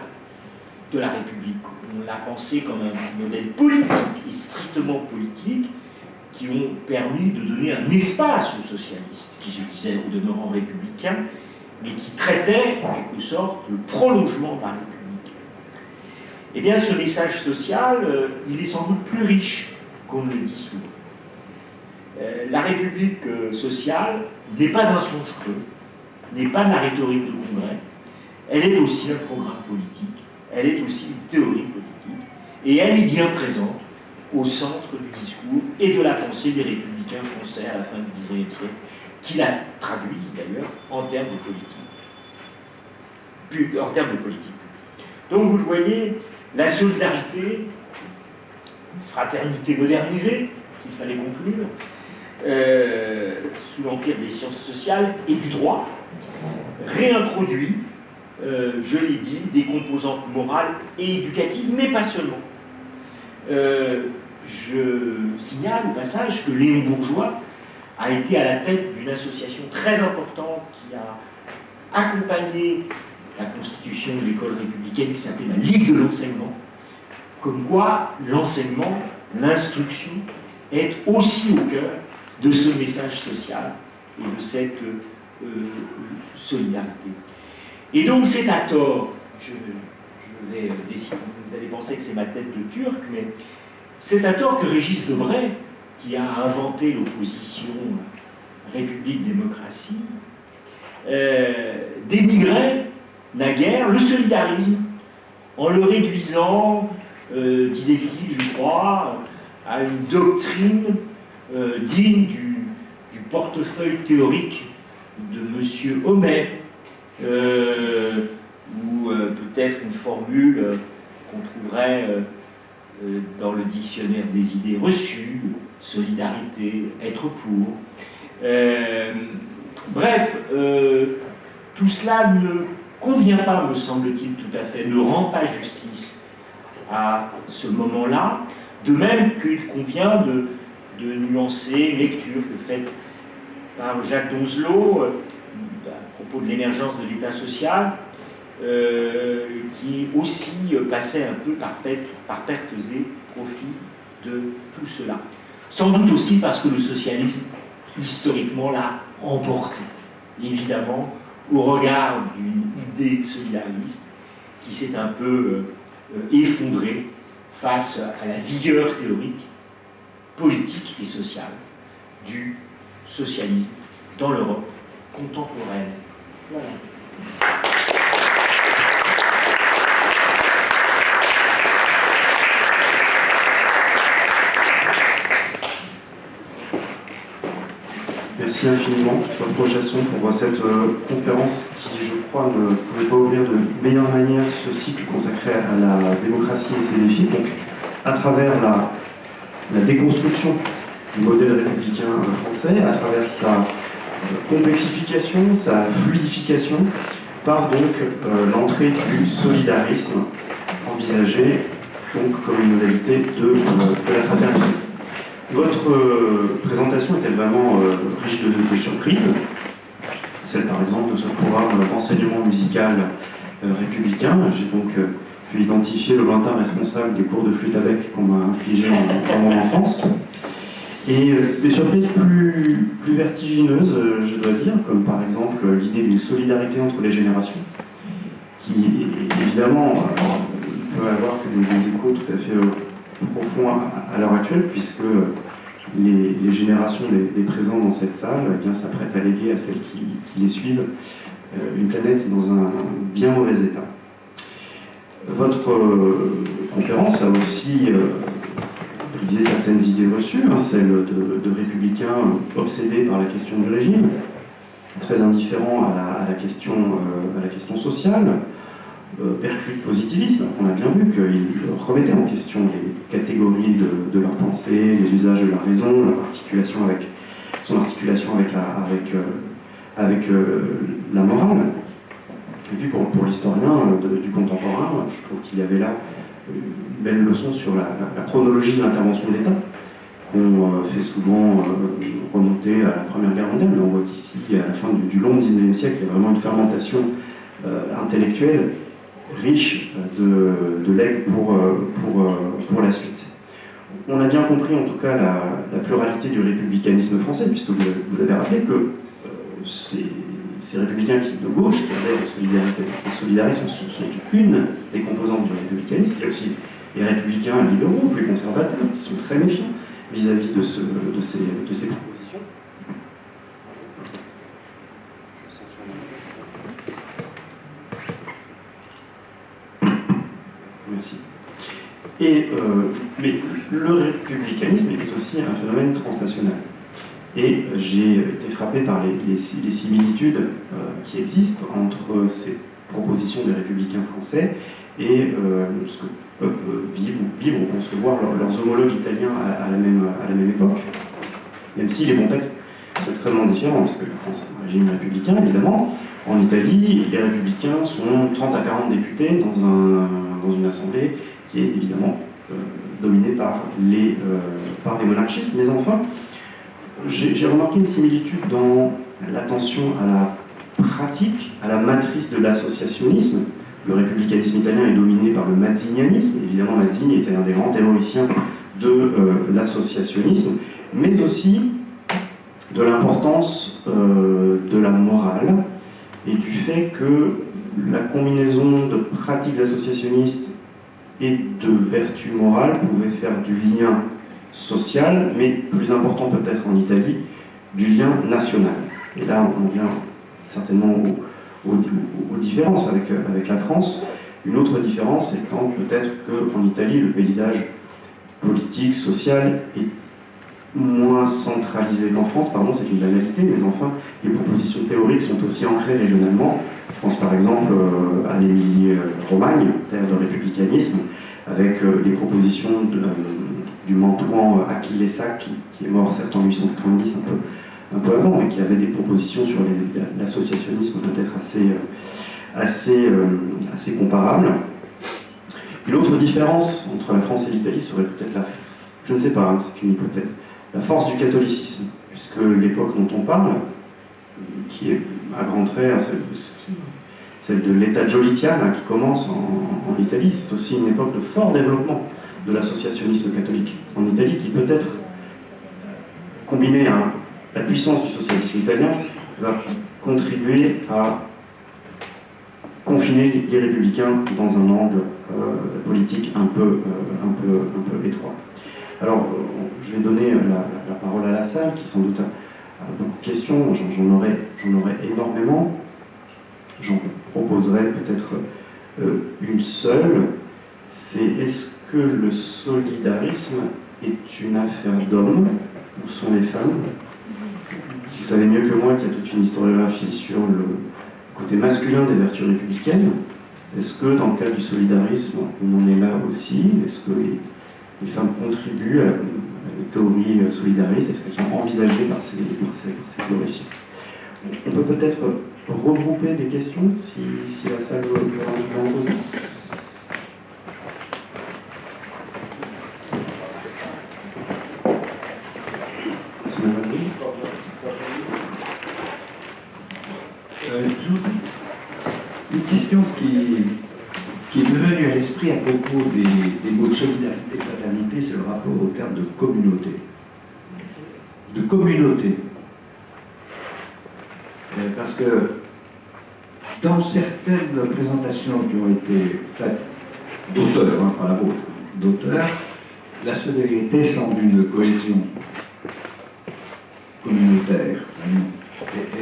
de la République. On l'a pensé comme un modèle politique et strictement politique qui ont permis de donner un espace aux socialistes, qui se disaient au demeurant républicains, mais qui traitaient en quelque sorte le prolongement de la République. Eh bien, ce message social, il est sans doute plus riche qu'on ne le dit souvent. La République sociale n'est pas un songe creux, n'est pas de la rhétorique de congrès, elle est aussi un programme politique, elle est aussi une théorie politique, et elle est bien présente au centre du discours et de la pensée des républicains français à la fin du XIXe siècle, qui la traduisent d'ailleurs en termes de politique. Donc vous le voyez, la solidarité, fraternité modernisée, s'il fallait conclure, sous l'empire des sciences sociales et du droit, réintroduit, je l'ai dit, des composantes morales et éducatives, mais pas seulement. Je signale au passage que Léon Bourgeois a été à la tête d'une association très importante qui a accompagné la constitution de l'école républicaine qui s'appelait la Ligue de l'enseignement, comme quoi l'enseignement, l'instruction est aussi au cœur de ce message social et de cette solidarité. Et donc c'est à tort, je vais décider, vous allez penser que c'est ma tête de turc, mais c'est à tort que Régis Debray, qui a inventé l'opposition République-démocratie, dénigrait naguère le solidarisme en le réduisant, disait-il, je crois, à une doctrine digne du portefeuille théorique de M. Homais, ou peut-être une formule qu'on trouverait dans le dictionnaire des idées reçues, solidarité, être pour, Bref, tout cela ne convient pas, me semble-t-il, tout à fait, ne rend pas justice à ce moment-là, de même qu'il convient de nuancer une lecture faite par Jacques Donzelot à propos de l'émergence de l'État social, qui aussi passait un peu par pertes et profits de tout cela. Sans doute aussi parce que le socialisme, historiquement, l'a emporté, évidemment, au regard d'une idée solidariste qui s'est un peu effondrée face à la vigueur théorique, politique et sociale du socialisme dans l'Europe contemporaine. Voilà. Merci infiniment, Claude Prochasson, pour cette conférence qui, je crois, ne pouvait pas ouvrir de meilleure manière ce cycle consacré à la démocratie et ses défis. Donc, à travers la déconstruction du modèle républicain français, à travers sa complexification, sa fluidification, par donc l'entrée du solidarisme envisagé donc, comme une modalité de la fraternité. Votre présentation était vraiment riche de surprises. Celle par exemple de ce programme d'enseignement musical républicain. J'ai donc pu identifier le lointain responsable des cours de flûte à bec qu'on m'a infligé dans mon enfance. Et des surprises plus vertigineuses, je dois dire, comme par exemple l'idée d'une solidarité entre les générations, qui évidemment peut avoir des échos tout à fait profonds à l'heure actuelle, puisque les générations des présents dans cette salle s'apprêtent à léguer à celles qui les suivent une planète dans un bien mauvais état. Votre conférence a aussi brisé certaines idées reçues, celles de républicains obsédés par la question du régime, très indifférents à la question sociale, perclus de positivisme. On a bien vu qu'ils remettaient en question les catégories de leur pensée, les usages de la raison, son articulation avec la morale. Et puis pour l'historien du contemporain, je trouve qu'il y avait là une belle leçon sur la chronologie de l'intervention de l'État, qu'on fait souvent remonter à la Première Guerre mondiale, mais on voit qu'ici, à la fin du long XIXe siècle, il y a vraiment une fermentation intellectuelle riche de legs pour la suite. On a bien compris en tout cas la pluralité du républicanisme français, puisque vous avez rappelé que ces républicains de gauche, qui adhèrent au solidarisme, sont une des composantes du républicanisme. Il y a aussi les républicains libéraux, plus conservateurs, qui sont très méfiants vis-à-vis de ces propositions. Merci. Mais le républicanisme est aussi un phénomène transnational. Et j'ai été frappé par les similitudes qui existent entre ces propositions des républicains français et ce que peuvent vivre ou concevoir leurs homologues italiens à la même époque, même si les contextes sont extrêmement différents, parce que la France est un régime républicain, évidemment. En Italie, les républicains sont 30 à 40 députés dans une assemblée qui est évidemment dominée par les monarchistes. Mais enfin, j'ai remarqué une similitude dans l'attention à la pratique, à la matrice de l'associationnisme. Le républicanisme italien est dominé par le mazzinianisme. Évidemment, Mazzini était un des grands théoriciens de l'associationnisme, mais aussi de l'importance de la morale et du fait que la combinaison de pratiques associationnistes et de vertus morales pouvait faire du lien social, mais plus important peut-être en Italie, du lien national. Et là, on vient certainement aux différences avec la France. Une autre différence étant peut-être qu'en Italie, le paysage politique, social est moins centralisé qu'en France. Pardon, c'est une banalité, mais enfin, les propositions théoriques sont aussi ancrées régionalement. Je pense par exemple à l'Émilie-Romagne, terre de républicanisme, avec les propositions du Mantuan Achille Sac, qui est mort certes en 1890, un peu avant, mais qui avait des propositions sur l'associationnisme peut-être assez comparables. L'autre différence entre la France et l'Italie serait peut-être je ne sais pas, hein, c'est une hypothèse, la force du catholicisme, puisque l'époque dont on parle, qui est à grands traits celle de l'État giolitien qui commence en Italie, c'est aussi une époque de fort développement de l'associationnisme catholique en Italie, qui peut-être, combiné à la puissance du socialisme italien, va contribuer à confiner les républicains dans un angle politique un peu étroit. Alors, je vais donner la parole à la salle, qui sans doute a beaucoup de questions. J'en aurai énormément. J'en proposerai peut-être une seule. C'est est-ce que le solidarisme est une affaire d'hommes ou sont les femmes? Vous savez mieux que moi qu'il y a toute une historiographie sur le côté masculin des vertus républicaines. Est-ce que dans le cadre du solidarisme, on en est là aussi? Est-ce que les femmes contribuent à la théorie solidariste? Est-ce qu'elles sont envisagées par ces théoriciens? On peut peut-être regrouper des questions si la salle veut en poser. Une question qui est devenue à l'esprit à propos des mots de solidarité et de fraternité, c'est le rapport au terme de communauté. De communauté. Parce que dans certaines présentations qui ont été faites d'auteurs, pas la vôtre, d'auteurs, la solidarité semble une cohésion communautaire.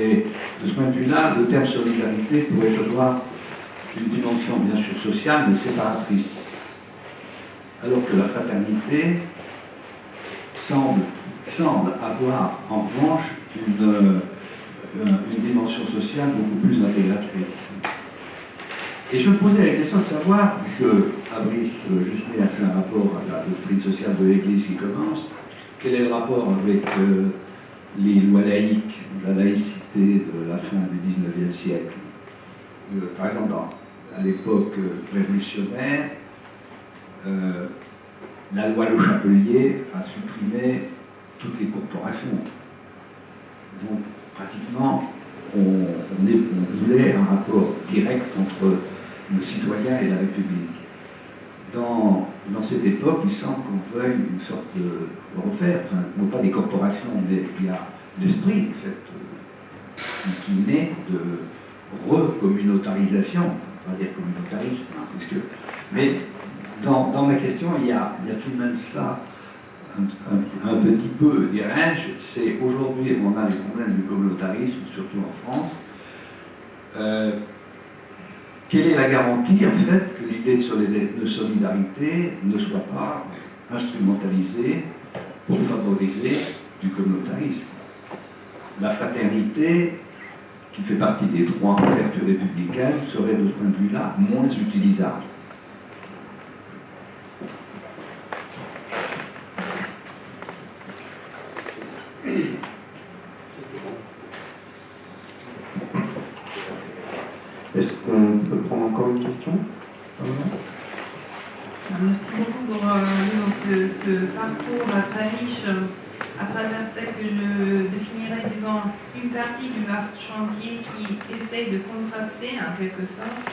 Et de ce point de vue-là, le terme solidarité pourrait avoir une dimension bien sûr sociale, mais séparatrice. Alors que la fraternité semble avoir en revanche une dimension sociale beaucoup plus intégratrice. Et je me posais la question de savoir, puisque Fabrice Gesné a fait un rapport à la doctrine sociale de l'Église qui commence, quel est le rapport avec les lois laïques, la laïcité de la fin du XIXe siècle. Par exemple, à l'époque révolutionnaire, la loi Le Chapelier a supprimé toutes les corporations. Donc, pratiquement, on voulait un rapport direct entre le citoyen et la République. Dans cette époque, il semble qu'on veuille une sorte de refaire, enfin, non pas des corporations, mais il y a l'esprit, en fait, qui naît de recommunautarisation, on va dire communautarisme, hein, mais dans ma question, il y a tout de même ça, un petit peu, dirais-je, c'est aujourd'hui, on a les problèmes du communautarisme, surtout en France. Quelle est la garantie, en fait, que l'idée de solidarité ne soit pas instrumentalisée pour favoriser du communautarisme? La fraternité, qui fait partie des droits en vertu républicaine, serait de ce point de vue-là moins utilisable. Est-ce qu'on peut prendre encore une question? Merci beaucoup pour ce parcours très riche à travers celle que je définirais, disons, une partie du vaste chantier qui essaye de contraster en quelque sorte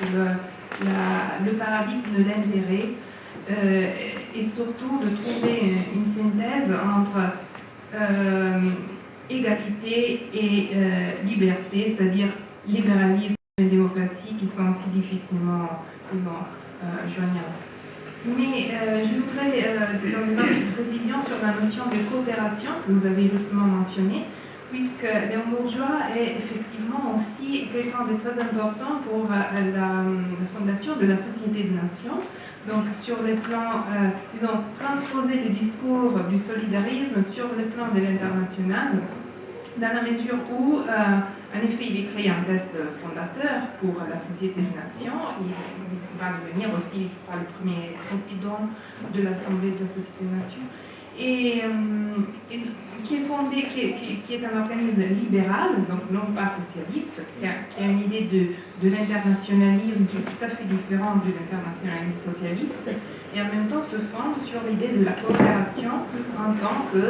le paradigme de l'intérêt et surtout de trouver une synthèse entre égalité et liberté, c'est-à-dire libéralisme et démocratie qui sont si difficilement, disons, joignables. Mais je voudrais donner une précision sur la notion de coopération que vous avez justement mentionnée, puisque Léon Bourgeois est effectivement aussi quelqu'un de très important pour la fondation de la Société des Nations. Donc sur le plan, disons, transposer le discours du solidarisme sur le plan de l'international, dans la mesure où, en effet, il est créé un test fondateur pour la Société des Nations. Il va devenir aussi, je crois, le premier président de l'Assemblée de la Société des Nations. qui est fondé, qui est un organisme libéral, donc non pas socialiste, qui a une idée de l'internationalisme qui est tout à fait différente de l'internationalisme socialiste, et en même temps se fonde sur l'idée de la coopération en tant que,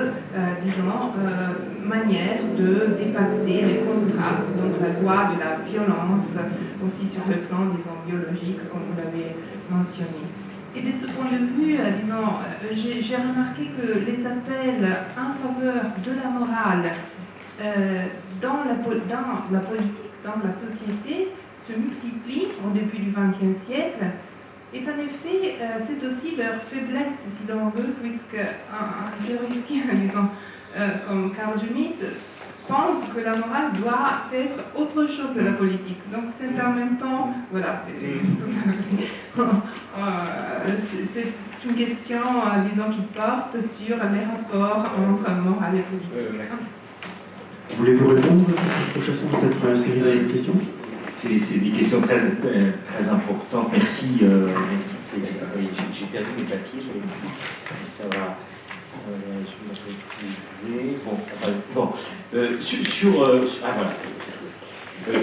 manière de dépasser les contrastes, donc la loi de la violence, aussi sur le plan, disons, biologique, comme vous l'avez mentionné. Et de ce point de vue, j'ai remarqué que les appels en faveur de la morale dans la politique, dans la société, se multiplient au début du XXe siècle. Et en effet, c'est aussi leur faiblesse, si l'on veut, puisque un théoricien, disons, comme Carl Schmitt, pense que la morale doit être autre chose que la politique. Donc c'est en même temps, voilà, c'est une question, disons, qui porte sur les rapports entre morale et politique. Voulez-vous répondre, Chasson, à cette première série de questions? C'est des questions très importantes. Merci. J'ai perdu mes papiers, ça va.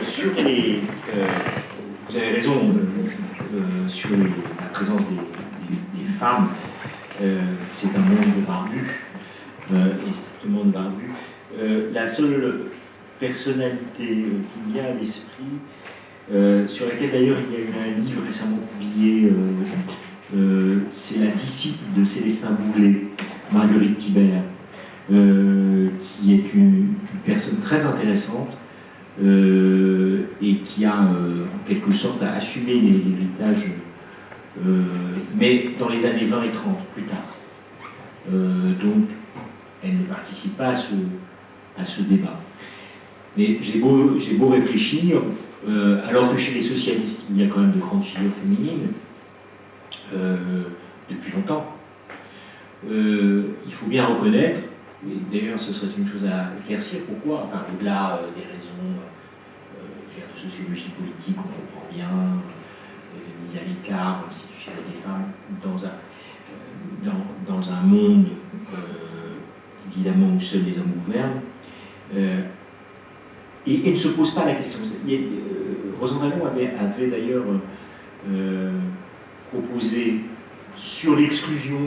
Sur les. Vous avez raison sur la présence des femmes. C'est un monde de barbus, et strictement de barbus. La seule personnalité qui me vient à l'esprit, sur laquelle d'ailleurs il y a eu un livre récemment publié, c'est la disciple de Célestin Boulet, Marguerite Thibert, qui est une personne très intéressante et qui a en quelque sorte assumé l'héritage, mais dans les années 20 et 30, plus tard. Donc, elle ne participe pas à ce débat. Mais j'ai beau réfléchir, alors que chez les socialistes, il y a quand même de grandes figures féminines, depuis longtemps. Il faut bien reconnaître, et d'ailleurs ce serait une chose à éclaircir, pourquoi, enfin, au-delà des raisons de sociologie politique, on comprend bien, de mise à l'écart institutionnelle des femmes dans un monde évidemment où seuls les hommes gouvernent, et ne se pose pas la question. Rosan Vallon avait d'ailleurs proposé sur l'exclusion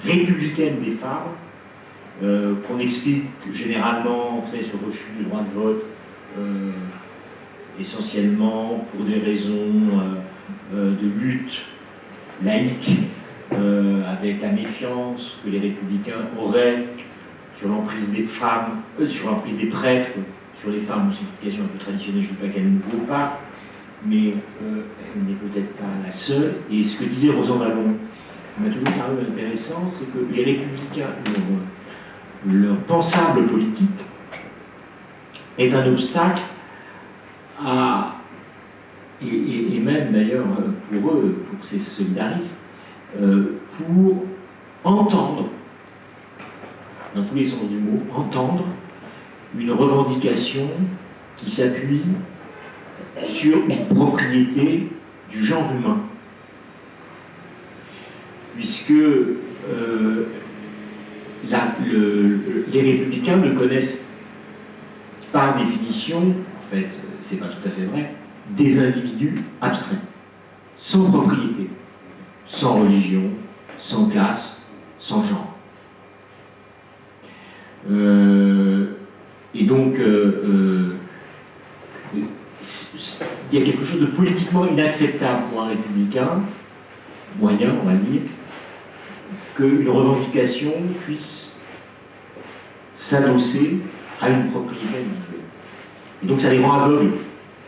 républicaine des femmes, qu'on explique généralement sur le refus du droit de vote, essentiellement pour des raisons de lutte laïque, avec la méfiance que les républicains auraient sur l'emprise des femmes, sur l'emprise des prêtres, sur les femmes, c'est une question un peu traditionnelle, je ne dis pas qu'elle ne vaut pas, mais elle n'est peut-être pas la seule. Et ce que disait Rosan Vallon, qui m'a toujours paru intéressant, c'est que les républicains, leur pensable politique, est un obstacle à, et même d'ailleurs pour eux, pour ces solidaristes, pour entendre, dans tous les sens du mot, entendre une revendication qui s'appuie sur une propriété du genre humain. Puisque les républicains ne connaissent par définition, en fait, c'est pas tout à fait vrai, des individus abstraits, sans propriété, sans religion, sans classe, sans genre. Et donc, il y a quelque chose de politiquement inacceptable pour un républicain, moyen, on va dire, qu'une revendication puisse s'adosser à une propriété individuelle. Et donc ça les rend aveugles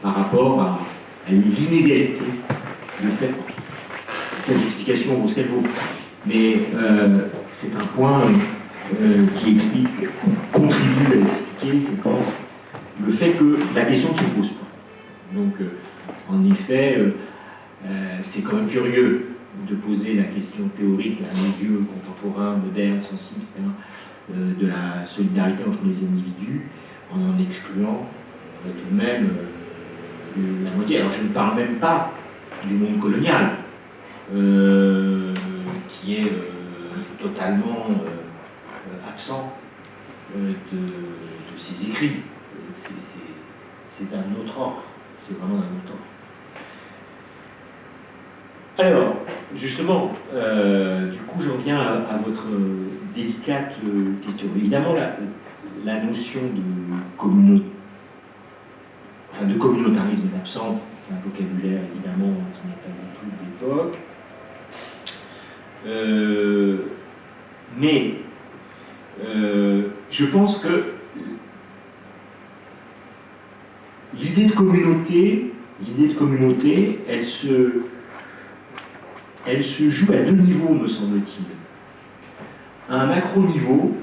par rapport à l'inégalité de fait. Cette justification vaut ce qu'elle vaut. Mais c'est un point qui explique, contribue à expliquer, je pense, le fait que la question ne se pose pas. Donc, en effet, c'est quand même curieux de poser la question théorique à nos yeux contemporains, modernes, sensibles, etc., de la solidarité entre les individus, en excluant tout de même la moitié. Alors, je ne parle même pas du monde colonial, qui est totalement absent de ses écrits. C'est d'un autre ordre, c'est vraiment d'un autre ordre. Alors, justement, du coup, j'en viens à votre délicate question. Évidemment, la notion de communautarisme est absente, c'est un vocabulaire, évidemment, qui n'est pas du tout de l'époque. Mais je pense que l'idée de communauté, elle se joue à deux niveaux, me semble-t-il. À un macro-niveau,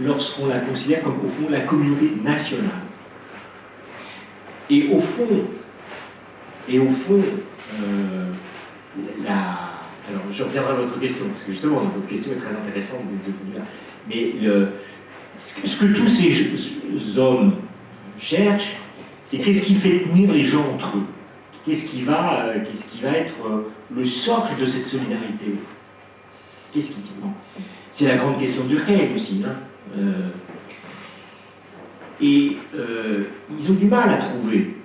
lorsqu'on la considère comme, au fond, la communauté nationale. Et au fond, alors je reviendrai à votre question, parce que justement, votre question est très intéressante, mais ce que tous ces hommes cherchent, c'est qu'est-ce qui fait tenir les gens entre eux. Qu'est-ce qui va être le socle de cette solidarité? Qu'est-ce qui dit? C'est la grande question de Durkheim aussi. Ils ont du mal à trouver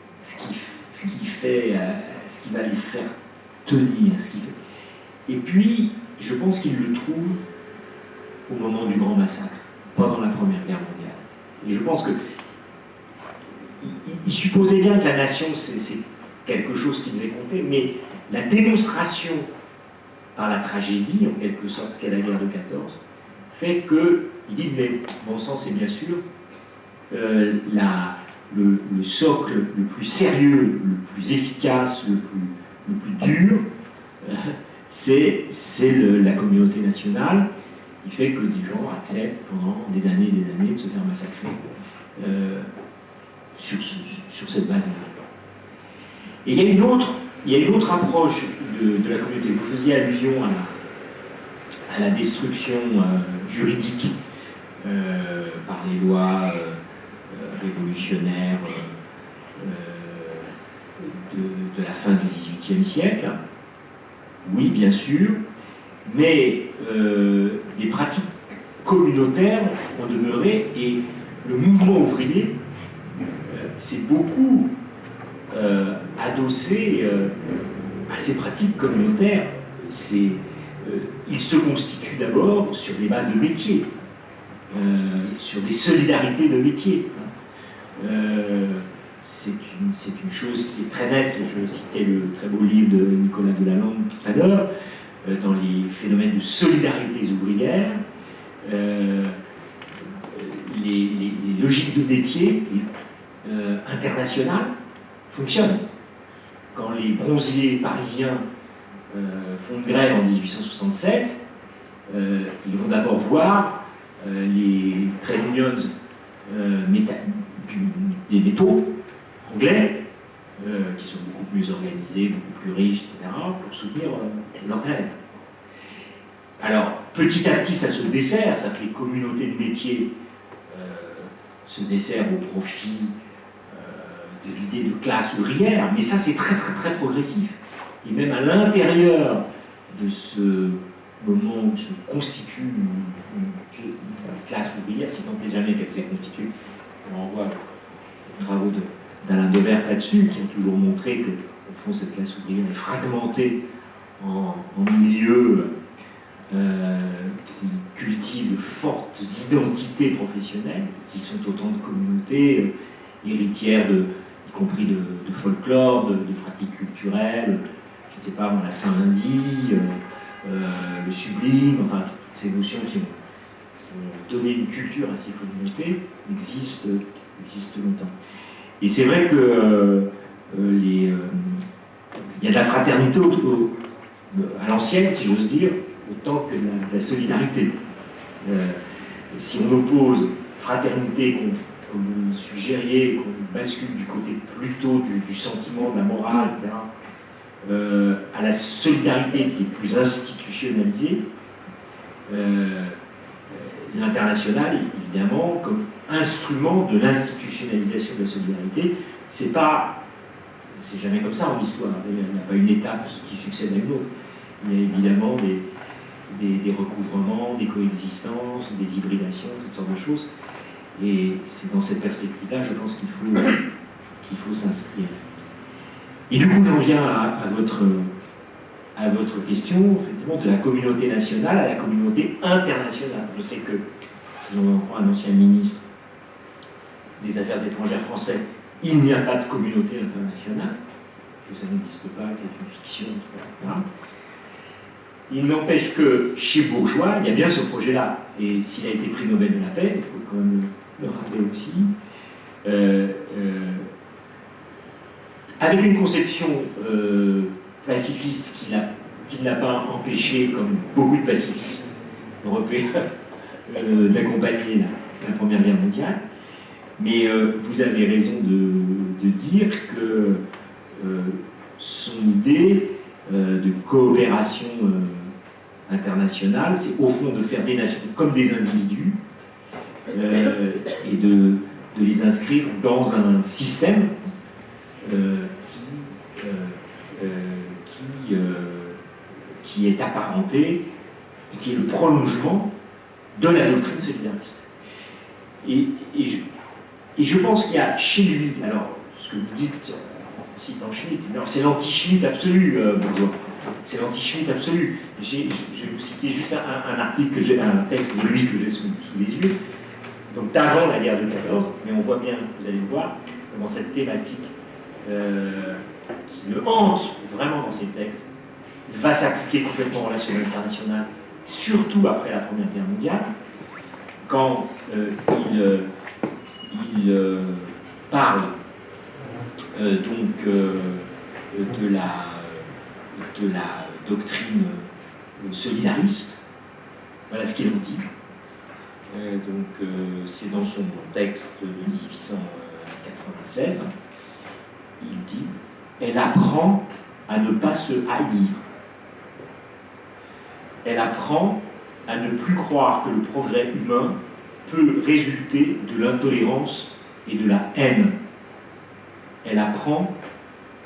ce qui va les faire tenir. Et puis, je pense qu'ils le trouvent au moment du grand massacre, pendant la Première Guerre mondiale. Et je pense qu'ils supposaient bien que la nation, c'est quelque chose qui devait compter, mais la démonstration par la tragédie, en quelque sorte, qu'est la guerre de 14, fait qu'ils disent, mais bon sang, c'est bien sûr, le socle le plus sérieux, le plus efficace, le plus dur, c'est la communauté nationale, qui fait que des gens acceptent pendant des années et des années de se faire massacrer sur cette base-là. Et il y a une autre approche de la communauté. Vous faisiez allusion à la destruction juridique par les lois révolutionnaires de la fin du XVIIIe siècle. Oui, bien sûr, mais des pratiques communautaires ont demeuré et le mouvement ouvrier s'est beaucoup adossé à ces pratiques communautaires. Il se constitue d'abord sur des bases de métier, sur des solidarités de métier. C'est une chose qui est très nette. Je citais le très beau livre de Nicolas Delalande tout à l'heure, dans les phénomènes de solidarités ouvrières. Les logiques de métier internationales fonctionnent. Quand les bronziers parisiens font une grève en 1867, ils vont d'abord voir les trade unions des métaux anglais, qui sont beaucoup mieux organisés, beaucoup plus riches, etc., pour soutenir leur grève. Alors, petit à petit, ça se dessert, c'est-à-dire que les communautés de métiers se desserrent au profit de l'idée de classe ouvrière, mais ça, c'est très, très, très progressif. Et même à l'intérieur de ce moment où se constitue une classe ouvrière, si tant est jamais qu'elle s'est constituée, on renvoie aux travaux d'Alain Devers là-dessus, qui ont toujours montré que, au fond, cette classe ouvrière est fragmentée en milieux qui cultivent de fortes identités professionnelles, qui sont autant de communautés héritières y compris de folklore, de pratiques culturelles, je ne sais pas, la Saint-Lundi, le sublime, enfin, toutes ces notions qui ont donné une culture à ces communautés existent longtemps. Et c'est vrai que il y a de la fraternité à l'ancienne, si j'ose dire, autant que de la solidarité. Si on oppose fraternité, comme vous le suggériez, qu'on bascule du côté plutôt du sentiment, de la morale, etc., à la solidarité qui est plus institutionnalisée, l'international, évidemment, comme instrument de l'institutionnalisation de la solidarité, c'est jamais comme ça en histoire. Il n'y a pas une étape qui succède à une autre. Il y a évidemment des recouvrements, des coexistences, des hybridations, toutes sortes de choses. Et c'est dans cette perspective-là, je pense qu'il faut s'inscrire. Et du coup, j'en viens à votre question, effectivement, de la communauté nationale à la communauté internationale. Je sais que, si on prend un ancien ministre des Affaires étrangères français, il n'y a pas de communauté internationale, que ça n'existe pas, que c'est une fiction, etc. Il n'empêche que chez Bourgeois, il y a bien ce projet-là. Et s'il a été prix Nobel de la paix, il faut quand même le rappeler aussi, avec une conception pacifiste qui ne l'a pas empêché, comme beaucoup de pacifistes européens, d'accompagner la Première Guerre mondiale. Mais vous avez raison de dire que son idée de coopération internationale, c'est au fond de faire des nations comme des individus et de les inscrire dans un système qui est apparenté et qui est le prolongement de la doctrine solidariste. Et je pense qu'il y a chez lui, alors ce que vous dites en citant Schmitt, c'est l'anti-Schmitt absolu, Bourgeois. C'est l'anti-Schmitt absolu. Je vais vous citer juste un article, un texte de lui que j'ai sous les yeux, donc d'avant la guerre de 14, mais on voit bien, vous allez le voir, comment cette thématique qui le hante vraiment dans ses textes va s'appliquer complètement aux relations internationales, surtout après la Première Guerre mondiale, quand il parle donc de la doctrine solidariste. Voilà ce qu'il en dit. C'est dans son texte de 1896. Il dit « Elle apprend à ne pas se haïr. Elle apprend à ne plus croire que le progrès humain peut résulter de l'intolérance et de la haine. Elle apprend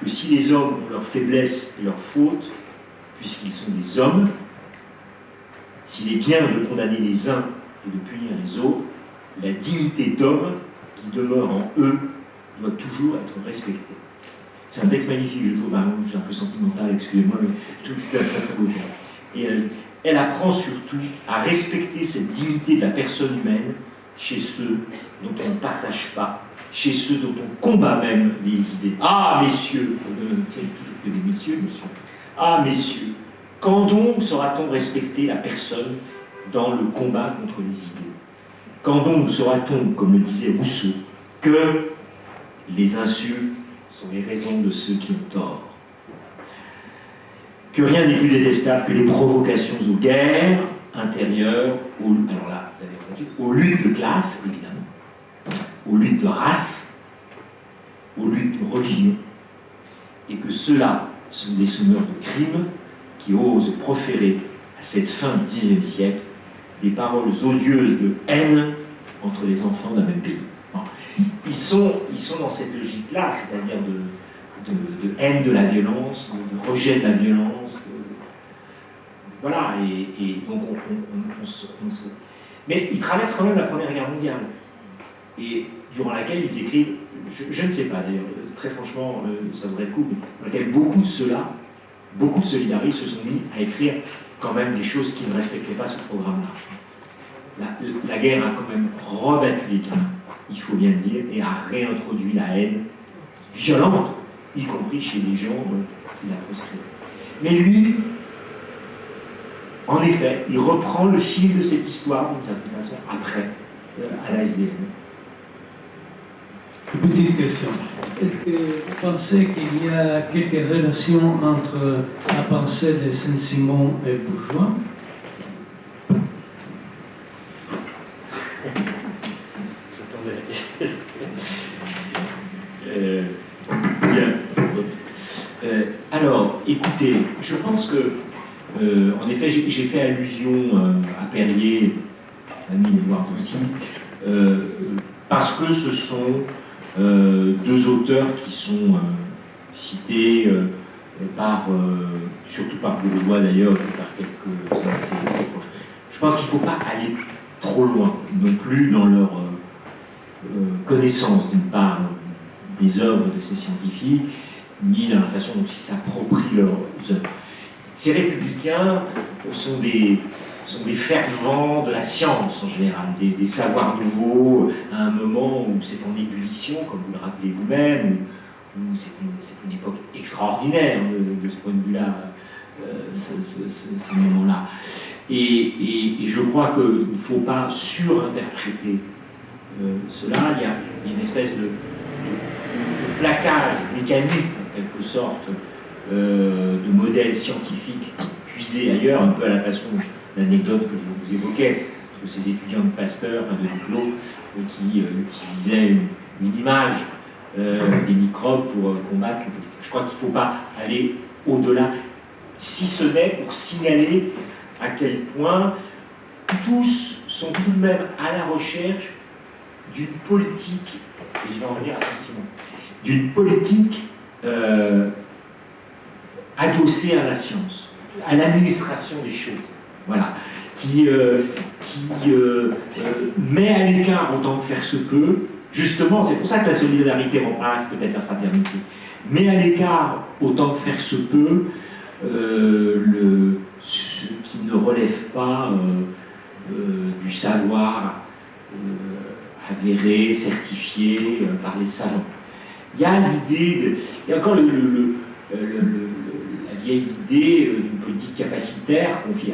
que si les hommes ont leurs faiblesses et leurs fautes, puisqu'ils sont des hommes, s'il est bien de condamner les uns et de punir les autres, la dignité d'homme qui demeure en eux doit toujours être respectée. » C'est un texte magnifique, je trouve. Je suis un peu sentimental, excusez-moi, mais je trouve que c'est très beau. Et elle apprend surtout à respecter cette dignité de la personne humaine chez ceux dont on ne partage pas, chez ceux dont on combat même les idées. Ah, messieurs, tiens, toujours fait des messieurs, monsieur. Ah, messieurs, quand donc saura-t-on respecter la personne dans le combat contre les idées? Quand donc saura-t-on, comme le disait Rousseau, que les insultes sont les raisons de ceux qui ont tort? Que rien n'est plus détestable que les provocations aux guerres intérieures, alors là, vous avez entendu, aux luttes de classe, évidemment, aux luttes de race, aux luttes de religion, et que ceux-là sont des semeurs de crimes qui osent proférer à cette fin du XIXe siècle des paroles odieuses de haine entre les enfants d'un même pays. Bon. Ils sont dans cette logique-là, c'est-à-dire de haine de la violence, de rejet de la violence. Voilà, et donc on se... Mais ils traversent quand même la Première Guerre mondiale, et durant laquelle ils écrivent, je ne sais pas d'ailleurs, très franchement, ça vaudrait le coup, mais dans laquelle beaucoup de ceux-là, beaucoup de solidaristes se sont mis à écrire quand même des choses qui ne respectaient pas ce programme-là. La guerre a quand même rebattu les cartes, il faut bien le dire, et a réintroduit la haine violente, y compris chez les gens qui la proscrivent. Mais lui, en effet, il reprend le fil de cette histoire, d'une certaine façon, après, à la SDN. Une petite question. Est-ce que vous pensez qu'il y a quelques relations entre la pensée de Saint-Simon et Bourgeois? Alors, écoutez, je pense que, en effet, j'ai fait allusion à Perrier, ami Edouard aussi, parce que ce sont deux auteurs qui sont cités surtout par Bourgeois d'ailleurs, et par quelques-uns de ses proches. Je pense qu'il ne faut pas aller trop loin non plus dans leur connaissance, d'une part, des œuvres de ces scientifiques, ni dans la façon dont ils s'approprient leurs œuvres. Ces républicains sont des fervents de la science en général, des savoirs nouveaux, à un moment où c'est en ébullition, comme vous le rappelez vous-même, où c'est une époque extraordinaire de ce point de vue-là, ce moment-là. Et je crois qu'il ne faut pas surinterpréter cela. Il y a une espèce de plaquage mécanique, en quelque sorte, de modèles scientifiques puisés ailleurs, un peu à la façon de l'anecdote que je vous évoquais, de ces étudiants de Pasteur, de Duclos, qui utilisaient une image des microbes pour combattre. Je crois qu'il ne faut pas aller au-delà, si ce n'est pour signaler à quel point tous sont tout de même à la recherche d'une politique, et je vais en revenir à Saint-Simon, d'une politique adossée à la science, à l'administration des choses, voilà, qui met à l'écart autant que faire se peut, justement, c'est pour ça que la solidarité remplace peut-être la fraternité, met à l'écart autant que faire se peut ce qui ne relève pas du savoir avéré, certifié par les savants. Il y a l'idée, il y a encore la vieille idée d'une politique capacitaire confiée.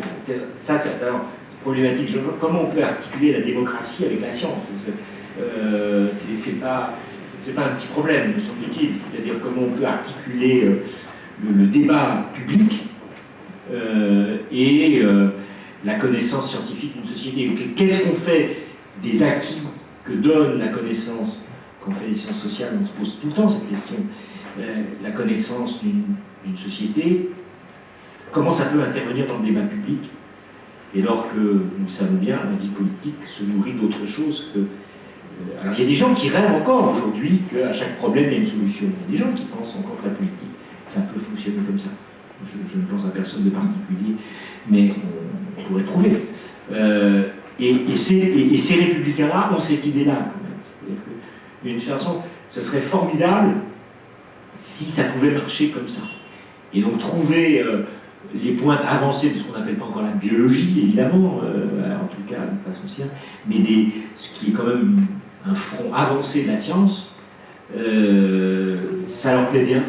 Ça, c'est alors problématique. Comment on peut articuler la démocratie avec la science? C'est pas un petit problème, me semble-t-il. C'est-à-dire comment on peut articuler le débat public et la connaissance scientifique d'une société. Qu'est-ce qu'on fait des acquis que donne la connaissance? Quand on fait des sciences sociales, on se pose tout le temps cette question. La connaissance d'une société, comment ça peut intervenir dans le débat public? Et alors que, nous savons bien, la vie politique se nourrit d'autre chose que... alors il y a des gens qui rêvent encore aujourd'hui qu'à chaque problème il y a une solution. Il y a des gens qui pensent encore que la politique, ça peut fonctionner comme ça. Je ne pense à personne de particulier, mais on pourrait trouver. Et ces républicains-là ont cette idée-là, quand même. C'est-à-dire que, d'une façon, ce serait formidable si ça pouvait marcher comme ça. Et donc trouver les points avancés de ce qu'on n'appelle pas encore la biologie, évidemment, en tout cas, de façon science, mais ce qui est quand même un front avancé de la science, ça leur plaît bien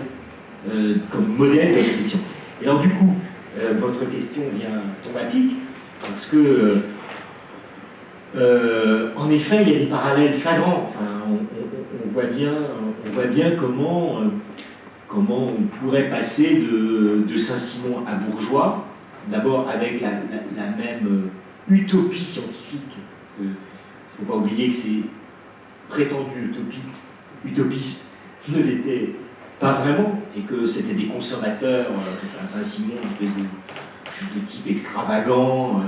comme modèle de réflexion. Et alors du coup, votre question tombe à pic, parce que en effet, il y a des parallèles flagrants. Enfin, on voit bien comment on pourrait passer de Saint-Simon à Bourgeois, d'abord avec la même utopie scientifique. Il ne faut pas oublier que ces prétendus utopistes ne l'étaient pas vraiment, et que c'était des consommateurs à Saint-Simon de type extravagant,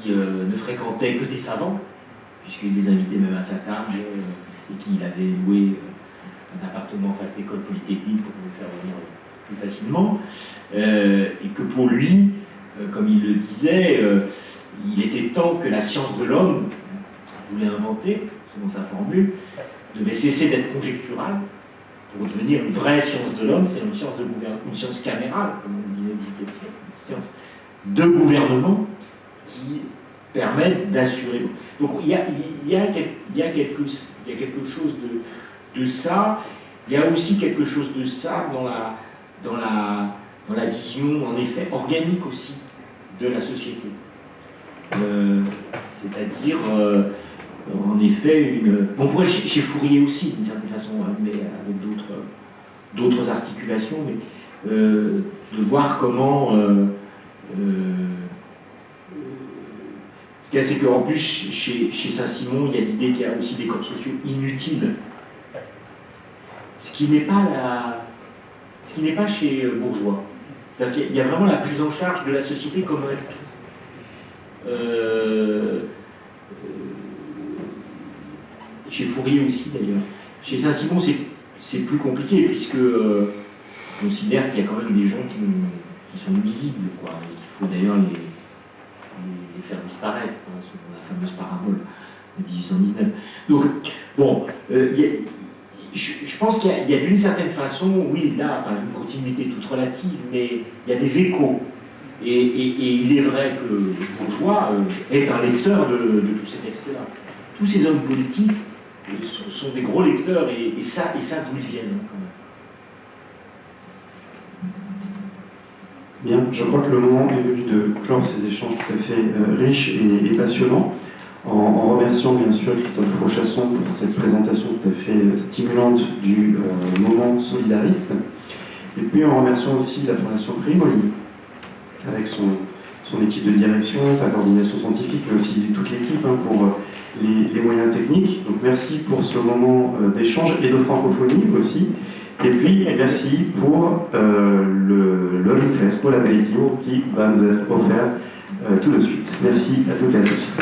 qui ne fréquentaient que des savants, puisqu'il les invitait même à sa table, et qu'il avait loué un appartement en face d'école polytechnique pour le faire venir plus facilement, et que pour lui, comme il le disait, il était temps que la science de l'homme, qu'il voulait inventer, selon sa formule, devait cesser d'être conjecturale pour devenir une vraie science de l'homme, c'est une science camérale, comme on disait, une science de gouvernement qui permettent d'assurer. Donc il y a quelque chose de ça. Il y a aussi quelque chose de ça dans la vision, en effet, organique aussi de la société. C'est-à-dire, en effet, on pourrait chez Fourier aussi, d'une certaine façon, mais avec d'autres articulations, mais de voir comment... ce qu'il y a, c'est qu'en plus, chez Saint-Simon, il y a l'idée qu'il y a aussi des corps sociaux inutiles. Ce qui n'est pas chez Bourgeois. C'est-à-dire qu'il y a vraiment la prise en charge de la société comme chez Fourier aussi, d'ailleurs. Chez Saint-Simon, c'est plus compliqué, puisque considère qu'il y a quand même des gens qui sont nuisibles, quoi, et qu'il faut d'ailleurs les faire disparaître, hein, selon la fameuse parabole de 1819. Donc, bon, je pense qu'il y a d'une certaine façon, oui, là, enfin, une continuité toute relative, mais il y a des échos. Et il est vrai que le bourgeois est un lecteur de tous ces textes-là. Tous ces hommes politiques sont des gros lecteurs, et ça d'où ils viennent, quand même. Bien, je crois que le moment est venu de clore ces échanges tout à fait riches et passionnants, en remerciant bien sûr Christophe Rochasson pour cette présentation tout à fait stimulante du moment solidariste, et puis en remerciant aussi la Fondation Primoli, avec son équipe de direction, sa coordination scientifique, mais aussi toute l'équipe hein, pour les moyens techniques. Donc merci pour ce moment d'échange et de francophonie aussi. Et puis merci pour le rifresco, l'aperitivo qui va nous être offert tout de suite. Merci à toutes et à tous.